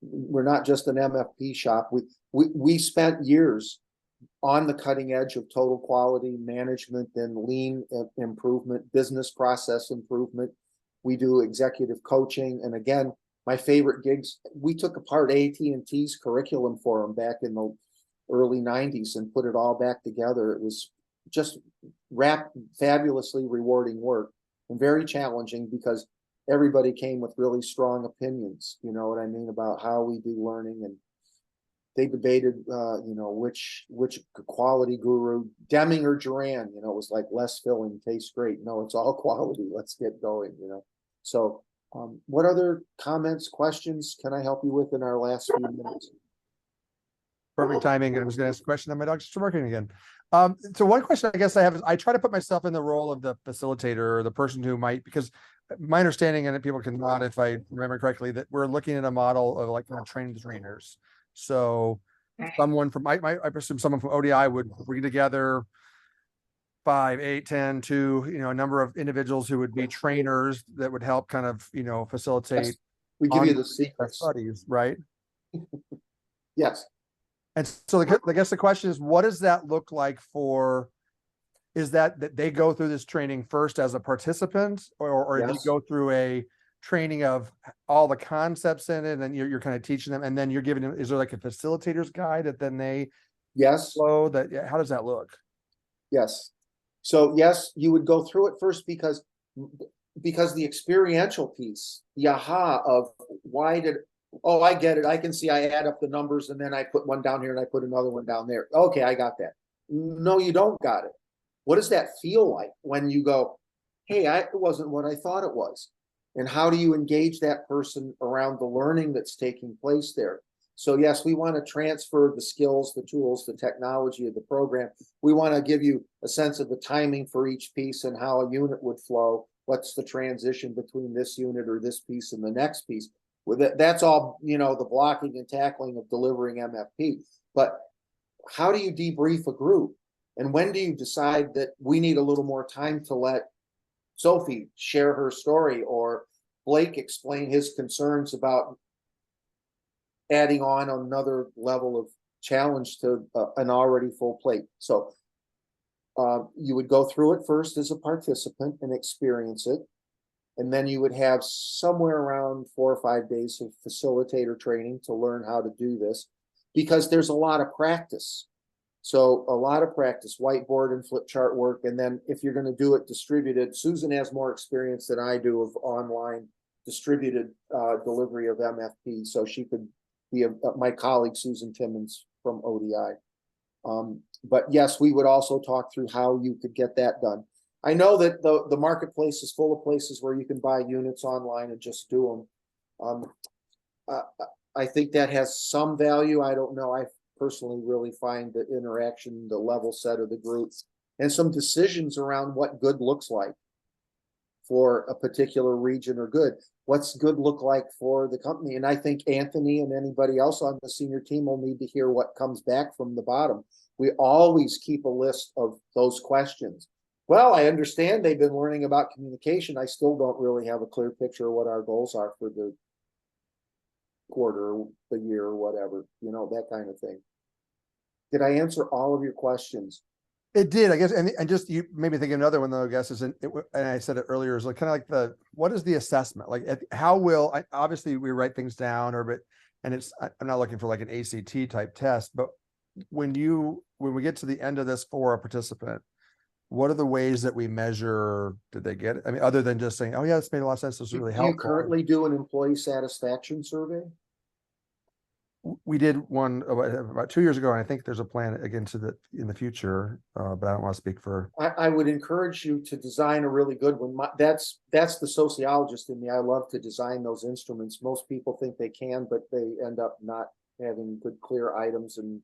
We're not just an MFP shop. We spent years on the cutting edge of total quality management and lean improvement, business process improvement. We do executive coaching. And again, my favorite gigs, we took apart AT&T's curriculum for them back in the early 90s and put it all back together. It was just fabulously rewarding work, and very challenging because everybody came with really strong opinions, you know what I mean, about how we do learning. And they debated, which quality guru, Deming or Duran, it was like less filling tastes great. No, it's all quality. Let's get going, So what other comments, questions can I help you with in our last few minutes? Perfect timing. I was going to ask a question, and my dog's just working again. So one question I guess I have is, I try to put myself in the role of the facilitator, or the person who might, because my understanding, and people can nod if I remember correctly, that we're looking at a model of like training the trainers. So someone from, I presume someone from ODI would bring together 5, 8, 10 to, a number of individuals who would be trainers that would help kind of, facilitate. Yes. We give you the secrets. Studies, right? Yes. And so I guess the question is, what does that look like is that they go through this training first as a participant, or Yes. they go through a training of all the concepts in it, and then you're kind of teaching them, and then you're giving them, is there like a facilitator's guide that then they Yes. flow that? How does that look? Yes. So yes, you would go through it first because the experiential piece, the aha of oh, I get it. I can see, I add up the numbers, and then I put one down here and I put another one down there. Okay, I got that. No, you don't got it. What does that feel like when you go, hey, it wasn't what I thought it was? And how do you engage that person around the learning that's taking place there? So yes, we want to transfer the skills, the tools, the technology of the program. We want to give you a sense of the timing for each piece and how a unit would flow. What's the transition between this unit or this piece and the next piece? That's all, the blocking and tackling of delivering MFP. But how do you debrief a group? And when do you decide that we need a little more time to let Sophie share her story, or Blake explain his concerns about adding on another level of challenge to an already full plate? So you would go through it first as a participant and experience it. And then you would have somewhere around 4 or 5 days of facilitator training to learn how to do this, because there's a lot of practice. So a lot of practice, whiteboard and flip chart work. And then if you're going to do it distributed, Susan has more experience than I do of online distributed delivery of MFP. So she could be my colleague, Susan Timmons from ODI. But yes, we would also talk through how you could get that done. I know that the marketplace is full of places where you can buy units online and just do them. I think that has some value. I don't know. I personally really find the interaction, the level set of the groups, and some decisions around what good looks like for a particular region are good. What's good look like for the company? And I think Anthony and anybody else on the senior team will need to hear what comes back from the bottom. We always keep a list of those questions. Well, I understand they've been learning about communication. I still don't really have a clear picture of what our goals are for the quarter, the year, or whatever, you know, that kind of thing. Did I answer all of your questions? It did, I guess, and just you maybe think another one though, I guess, is and I said it earlier, is like kind of like what is the assessment? Like how will, obviously we write things down, and it's, I'm not looking for like an ACT type test, but when we get to the end of this for a participant, what are the ways that we measure, did they get it? I mean, other than just saying, oh yeah, this made a lot of sense, this is really helpful. Do you currently do an employee satisfaction survey? We did one about 2 years ago, and I think there's a plan again in the future, but I don't want to speak for. I would encourage you to design a really good one. That's the sociologist in me. I love to design those instruments. Most people think they can, but they end up not having good, clear items, and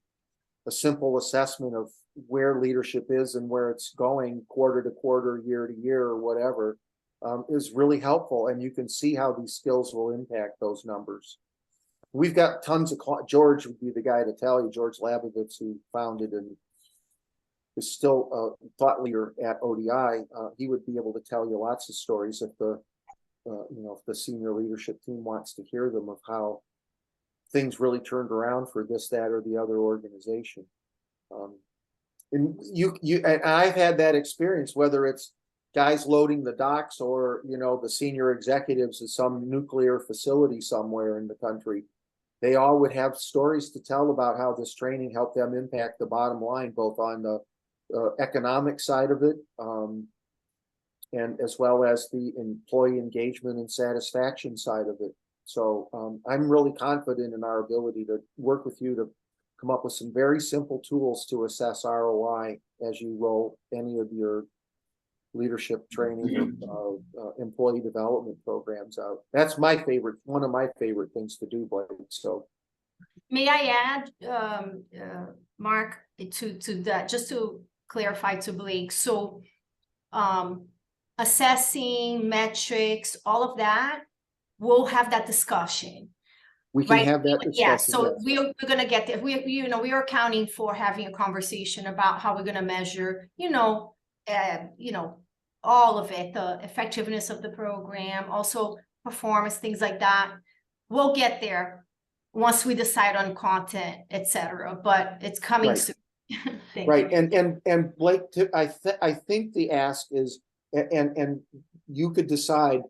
a simple assessment of where leadership is and where it's going quarter to quarter, year to year, or whatever, is really helpful. And you can see how these skills will impact those numbers. We've got tons of, George would be the guy to tell you, George Labovitz, who founded and is still a thought leader at ODI. He would be able to tell you lots of stories if if the senior leadership team wants to hear them, of how things really turned around for this, that, or the other organization. And and I've had that experience, whether it's guys loading the docks or, the senior executives of some nuclear facility somewhere in the country. They all would have stories to tell about how this training helped them impact the bottom line, both on the economic side of it, and as well as the employee engagement and satisfaction side of it. So I'm really confident in our ability to work with you to come up with some very simple tools to assess ROI as you roll any of your leadership training or employee development programs out. That's one of my favorite things to do, Blake. So may I add, Mark, to that, just to clarify to Blake. So assessing metrics, all of that, we'll have that discussion. we can have that discussion. Yeah, so yes. we're gonna get there. We are accounting for having a conversation about how we're gonna measure, all of it, the effectiveness of the program, also performance, things like that. We'll get there once we decide on content, etc. But it's coming Right. soon. Right, and Blake, I think the ask is, and you could decide,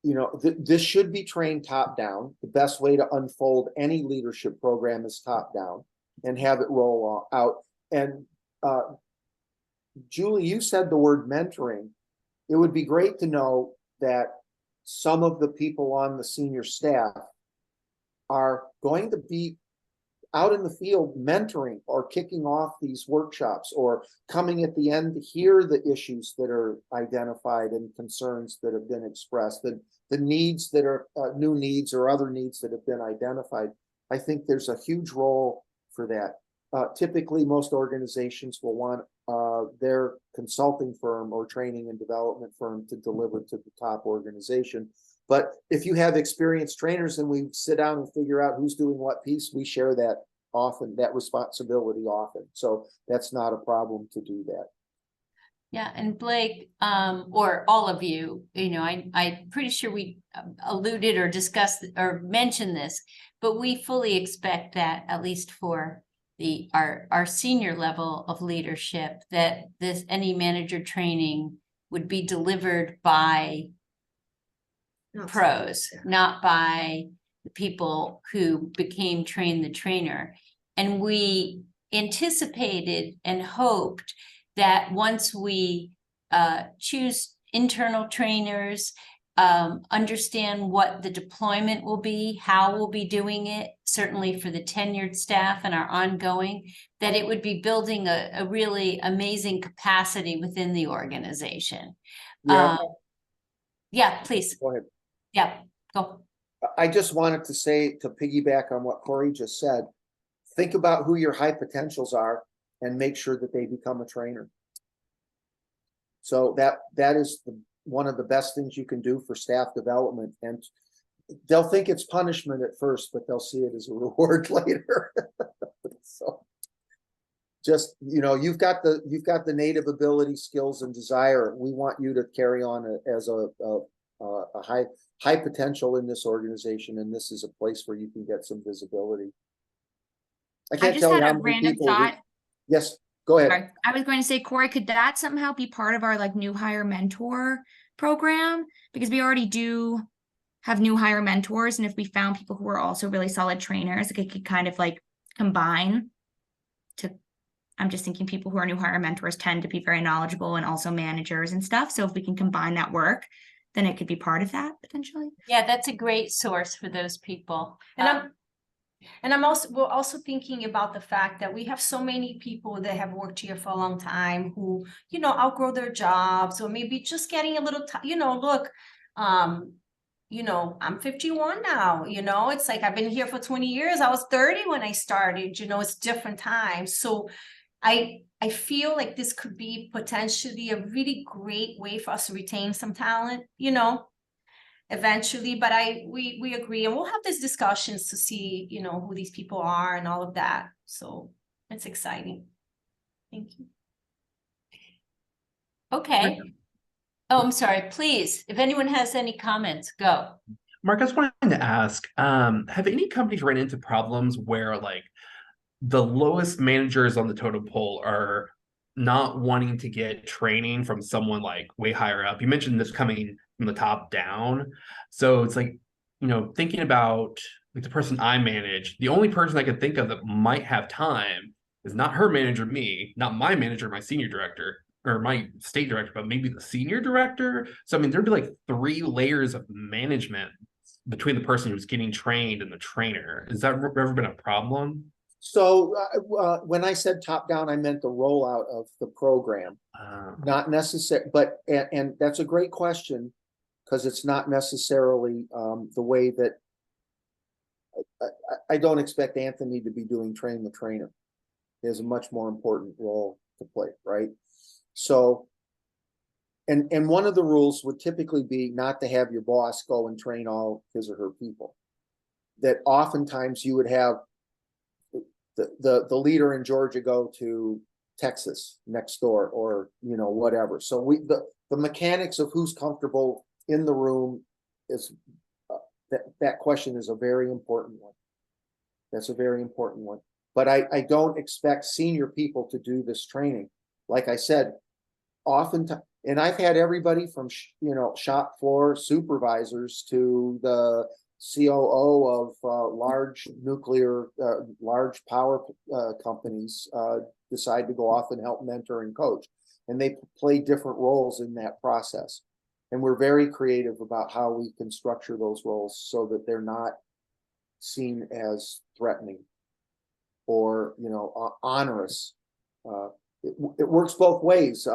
this should be trained top down. The best way to unfold any leadership program is top down, and have it roll out. And Julie, you said the word mentoring. It would be great to know that some of the people on the senior staff are going to be out in the field mentoring or kicking off these workshops, or coming at the end to hear the issues that are identified and concerns that have been expressed, the needs that are new needs or other needs that have been identified. I think there's a huge role for that. Typically, most organizations will want their consulting firm or training and development firm to deliver to the top organization. But if you have experienced trainers and we sit down and figure out who's doing what piece, we share that often, that responsibility often. So that's not a problem to do that. Yeah, and Blake, or all of you, I'm pretty sure we alluded or discussed or mentioned this, but we fully expect that, at least for our senior level of leadership, that any manager training would be delivered by pros, not by the people who became train the trainer. And we anticipated and hoped that once we choose internal trainers, understand what the deployment will be, how we'll be doing it, certainly for the tenured staff and our ongoing, that it would be building a really amazing capacity within the organization. Yeah, please. Go ahead. Yeah, go. I just wanted to say, to piggyback on what Corey just said, think about who your high potentials are and make sure that they become a trainer. So that is one of the best things you can do for staff development. And they'll think it's punishment at first, but they'll see it as a reward later. So just, you've got the native ability, skills, and desire. We want you to carry on as a high potential in this organization, and this is a place where you can get some visibility. I can't just tell you had how a many random people. thought. Yes, go ahead. Sorry. I was going to say, Corey, could that somehow be part of our new hire mentor program? Because we already do have new hire mentors, and if we found people who are also really solid trainers, it could kind of combine to. I'm just thinking people who are new hire mentors tend to be very knowledgeable and also managers and stuff. So if we can combine that work, then it could be part of that potentially. Yeah, that's a great source for those people. And we're also thinking about the fact that we have so many people that have worked here for a long time who, outgrow their jobs, or maybe just getting a little, look, I'm 51 now, it's like I've been here for 20 years. I was 30 when I started, it's different times. So I feel like this could be potentially a really great way for us to retain some talent, eventually. But we agree, and we'll have these discussions to see, who these people are and all of that. So it's exciting. Thank you. Okay. Oh, I'm sorry. Please, if anyone has any comments, go. Mark, I was wanting to ask, have any companies run into problems where the lowest managers on the totem pole are not wanting to get training from someone way higher up? You mentioned this coming from the top down. So it's thinking about the person I manage, the only person I could think of that might have time is not her manager, me, not my manager, my senior director, or my state director, but maybe the senior director. So, I mean, there'd be 3 layers of management between the person who's getting trained and the trainer. Has that ever been a problem? So when I said top down, I meant the rollout of the program, not necessary. But and that's a great question, because it's not necessarily the way that I don't expect Anthony to be doing train the trainer. He has a much more important role to play, right? So, and one of the rules would typically be not to have your boss go and train all his or her people. That oftentimes you would have the leader in Georgia go to Texas next door, or whatever. So the mechanics of who's comfortable in the room is that question is a very important one. That's a very important one. But I don't expect senior people to do this training. Like I said, oftentimes, and I've had everybody from shop floor supervisors to the COO of large nuclear, large power companies decide to go off and help mentor and coach. And they play different roles in that process. And we're very creative about how we can structure those roles so that they're not seen as threatening or, onerous. It works both ways.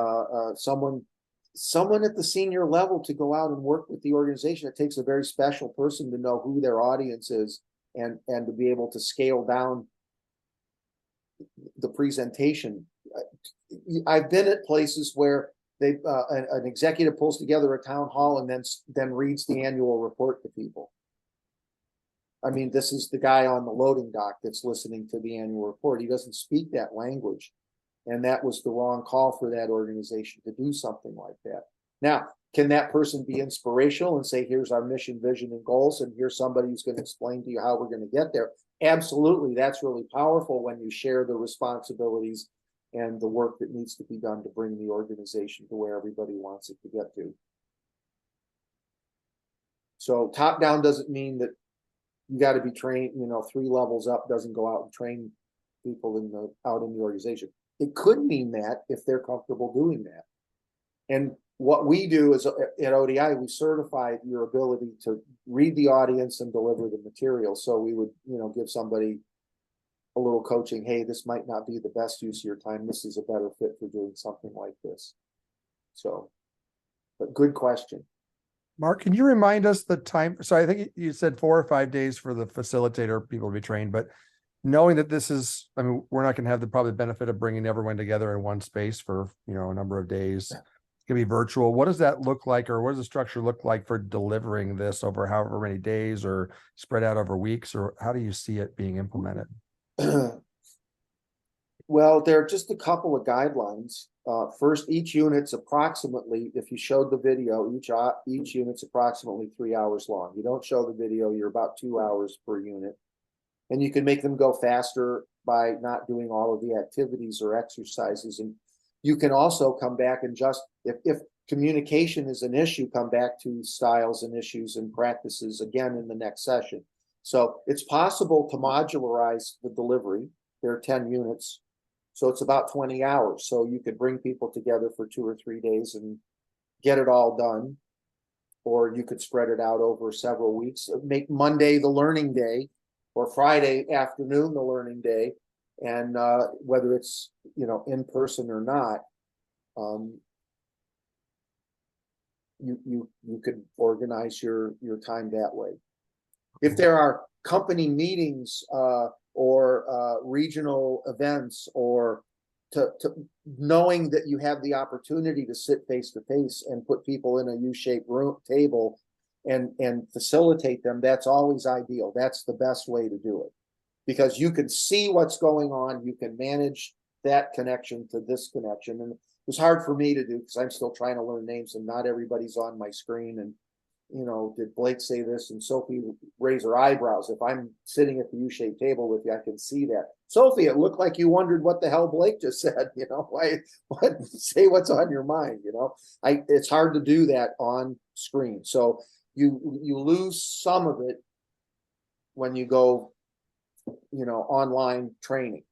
Someone at the senior level to go out and work with the organization, it takes a very special person to know who their audience is and to be able to scale down the presentation. I've been at places where they an executive pulls together a town hall and then reads the annual report to people. I mean, this is the guy on the loading dock that's listening to the annual report. He doesn't speak that language. And that was the wrong call for that organization to do something like that. Now, can that person be inspirational and say, here's our mission, vision, and goals, and here's somebody who's going to explain to you how we're going to get there? Absolutely. That's really powerful when you share the responsibilities and the work that needs to be done to bring the organization to where everybody wants it to get to. So top down doesn't mean that you got to be trained, 3 levels up doesn't go out and train people out in the organization. It could mean that if they're comfortable doing that. And what we do is at ODI, we certified your ability to read the audience and deliver the material. So we would, give somebody a little coaching. Hey, this might not be the best use of your time. This is a better fit for doing something like this. So, but good question. Mark, can you remind us the time? So I think you said 4 or 5 days for the facilitator people to be trained, but knowing that this is, I mean, we're not going to have the probably benefit of bringing everyone together in one space for, a number of days. It's going to be virtual. What does that look like, or what does the structure look like for delivering this over however many days or spread out over weeks, or how do you see it being implemented? Well, there are just a couple of guidelines. First, each unit's approximately, if you showed the video, each unit's approximately 3 hours long. You don't show the video, you're about 2 hours per unit. And you can make them go faster by not doing all of the activities or exercises. And you can also come back and just, if communication is an issue, come back to styles and issues and practices again in the next session. So it's possible to modularize the delivery. There are 10 units. So it's about 20 hours. So you could bring people together for 2 or 3 days and get it all done. Or you could spread it out over several weeks. Make Monday the learning day, or Friday afternoon the learning day. And whether it's, in person or not, you could organize your time that way. If there are company meetings or regional events, or to knowing that you have the opportunity to sit face to face and put people in a U-shaped room table and facilitate them, that's always ideal. That's the best way to do it, because you can see what's going on. You can manage that connection to this connection. And it's hard for me to do because I'm still trying to learn names and not everybody's on my screen. And did Blake say this? And Sophie raise her eyebrows. If I'm sitting at the U-shaped table with you, I can see that. Sophie, it looked like you wondered what the hell Blake just said. Say what's on your mind. It's hard to do that on screen. So you lose some of it when you go, online training.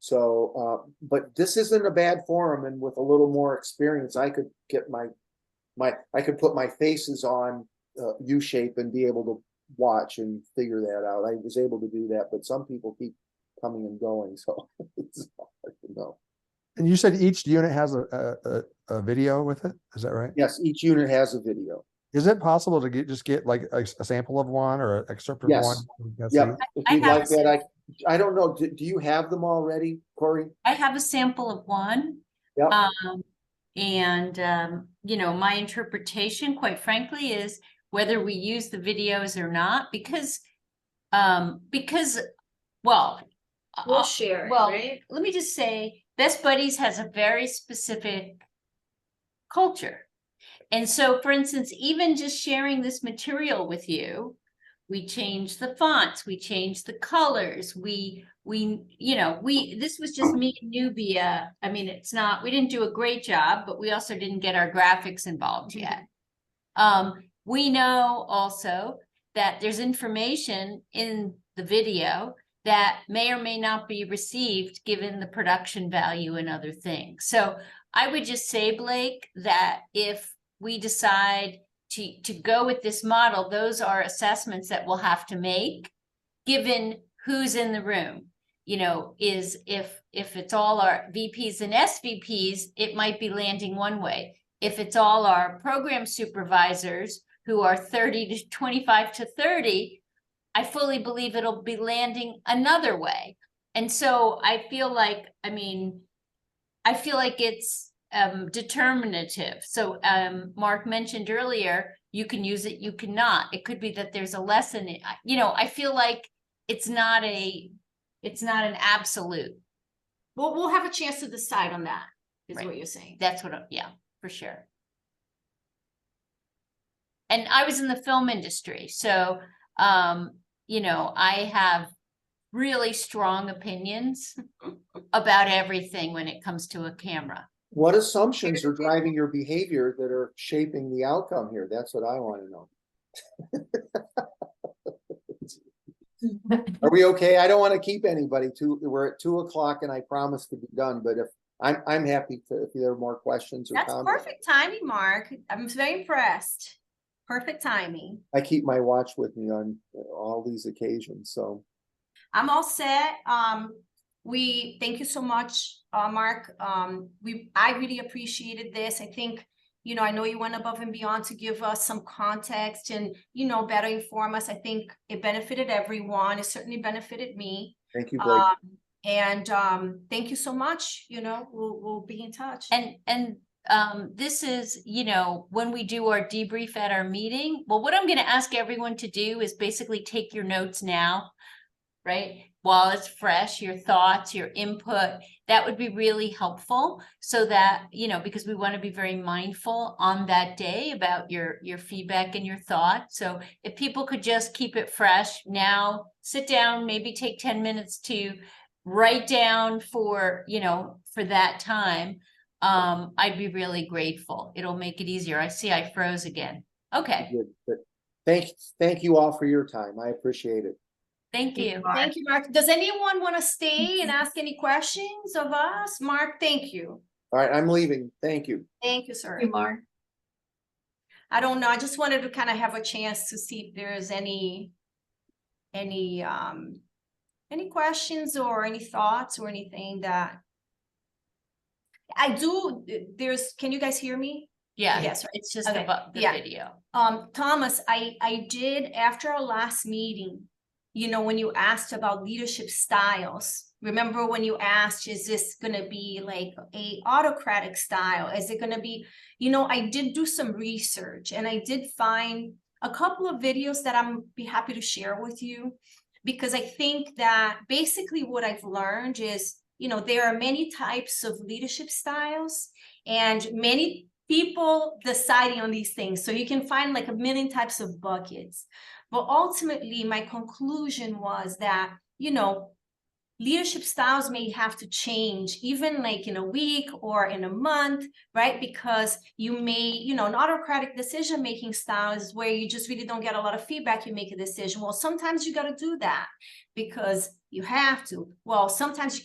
So, but this isn't a bad forum, and with a little more experience, I could get I could put my faces on U-shape and be able to watch and figure that out. I was able to do that, but some people keep coming and going, so it's hard to know. And you said each unit has a video with it. Is that right? Yes, each unit has a video. Is it possible to get like a sample of one or an excerpt of Yes. one? Yep. If I you'd have like that, I don't know. Do you have them already, Corey? I have a sample of one. Yep. My interpretation, quite frankly, is whether we use the videos or not, because We'll share it, well, right? let me just say, Best Buddies has a very specific culture. And so, for instance, even just sharing this material with you, we changed the fonts, we changed the colors, this was just me and Nubia. I mean, we didn't do a great job, but we also didn't get our graphics involved yet. We know also that there's information in the video that may or may not be received given the production value and other things. So I would just say, Blake, that if we decide to go with this model, those are assessments that we'll have to make given who's in the room. Is if it's all our VPs and SVPs, it might be landing one way. If it's all our program supervisors who are 25 to 30, I fully believe it'll be landing another way. And so I feel like it's determinative. So Mark mentioned earlier, you can use it, you cannot. It could be that there's a lesson. You know, I feel like it's not an absolute. We'll have a chance to decide on that, is Right. what you're saying. That's what, yeah, for sure. And I was in the film industry, so, you know, I have really strong opinions about everything when it comes to a camera. What assumptions are driving your behavior that are shaping the outcome here? That's what I want to know. Are we okay? I don't want to keep anybody we're at 2:00 and I promise to be done, but if I'm happy to, if there are more questions or That's comments. perfect timing, Mark. I'm very impressed. Perfect timing. I keep my watch with me on all these occasions, so. I'm all set. We thank you so much, Mark. I really appreciated this. I think, you know, I know you went above and beyond to give us some context and, you know, better inform us. I think it benefited everyone. It certainly benefited me. Thank you, Blake. Thank you so much. You know, we'll be in touch. And this is, you know, when we do our debrief at our meeting, well, what I'm going to ask everyone to do is basically take your notes now, right? While it's fresh, your thoughts, your input, that would be really helpful so that, you know, because we want to be very mindful on that day about your feedback and your thoughts. So if people could just keep it fresh now, sit down, maybe take 10 minutes to write down for, you know, for that time, I'd be really grateful. It'll make it easier. I see I froze again. Okay. Good, but thank you all for your time. I appreciate it. Thank you. Thank you, Mark. Does anyone want to stay and ask any questions of us? Mark, thank you. All right, I'm leaving. Thank you. Thank you, sir. Thank you, Mark. I don't know. I just wanted to kind of have a chance to see if there's any questions or any thoughts or anything that I do. Can you guys hear me? Yeah, Yes. it's just Okay. about the Yeah. video. Thomas, I did after our last meeting, you know, when you asked about leadership styles, remember when you asked, is this going to be like a autocratic style? Is it going to be, you know, I did do some research and I did find a couple of videos that I'm be happy to share with you, because I think that basically what I've learned is, you know, there are many types of leadership styles and many people deciding on these things. So you can find like a million types of buckets. But ultimately, my conclusion was that, you know, leadership styles may have to change even like in a week or in a month, right? Because you may, you know, an autocratic decision-making style is where you just really don't get a lot of feedback, you make a decision. Well, sometimes you got to do that because you have to. Well, sometimes you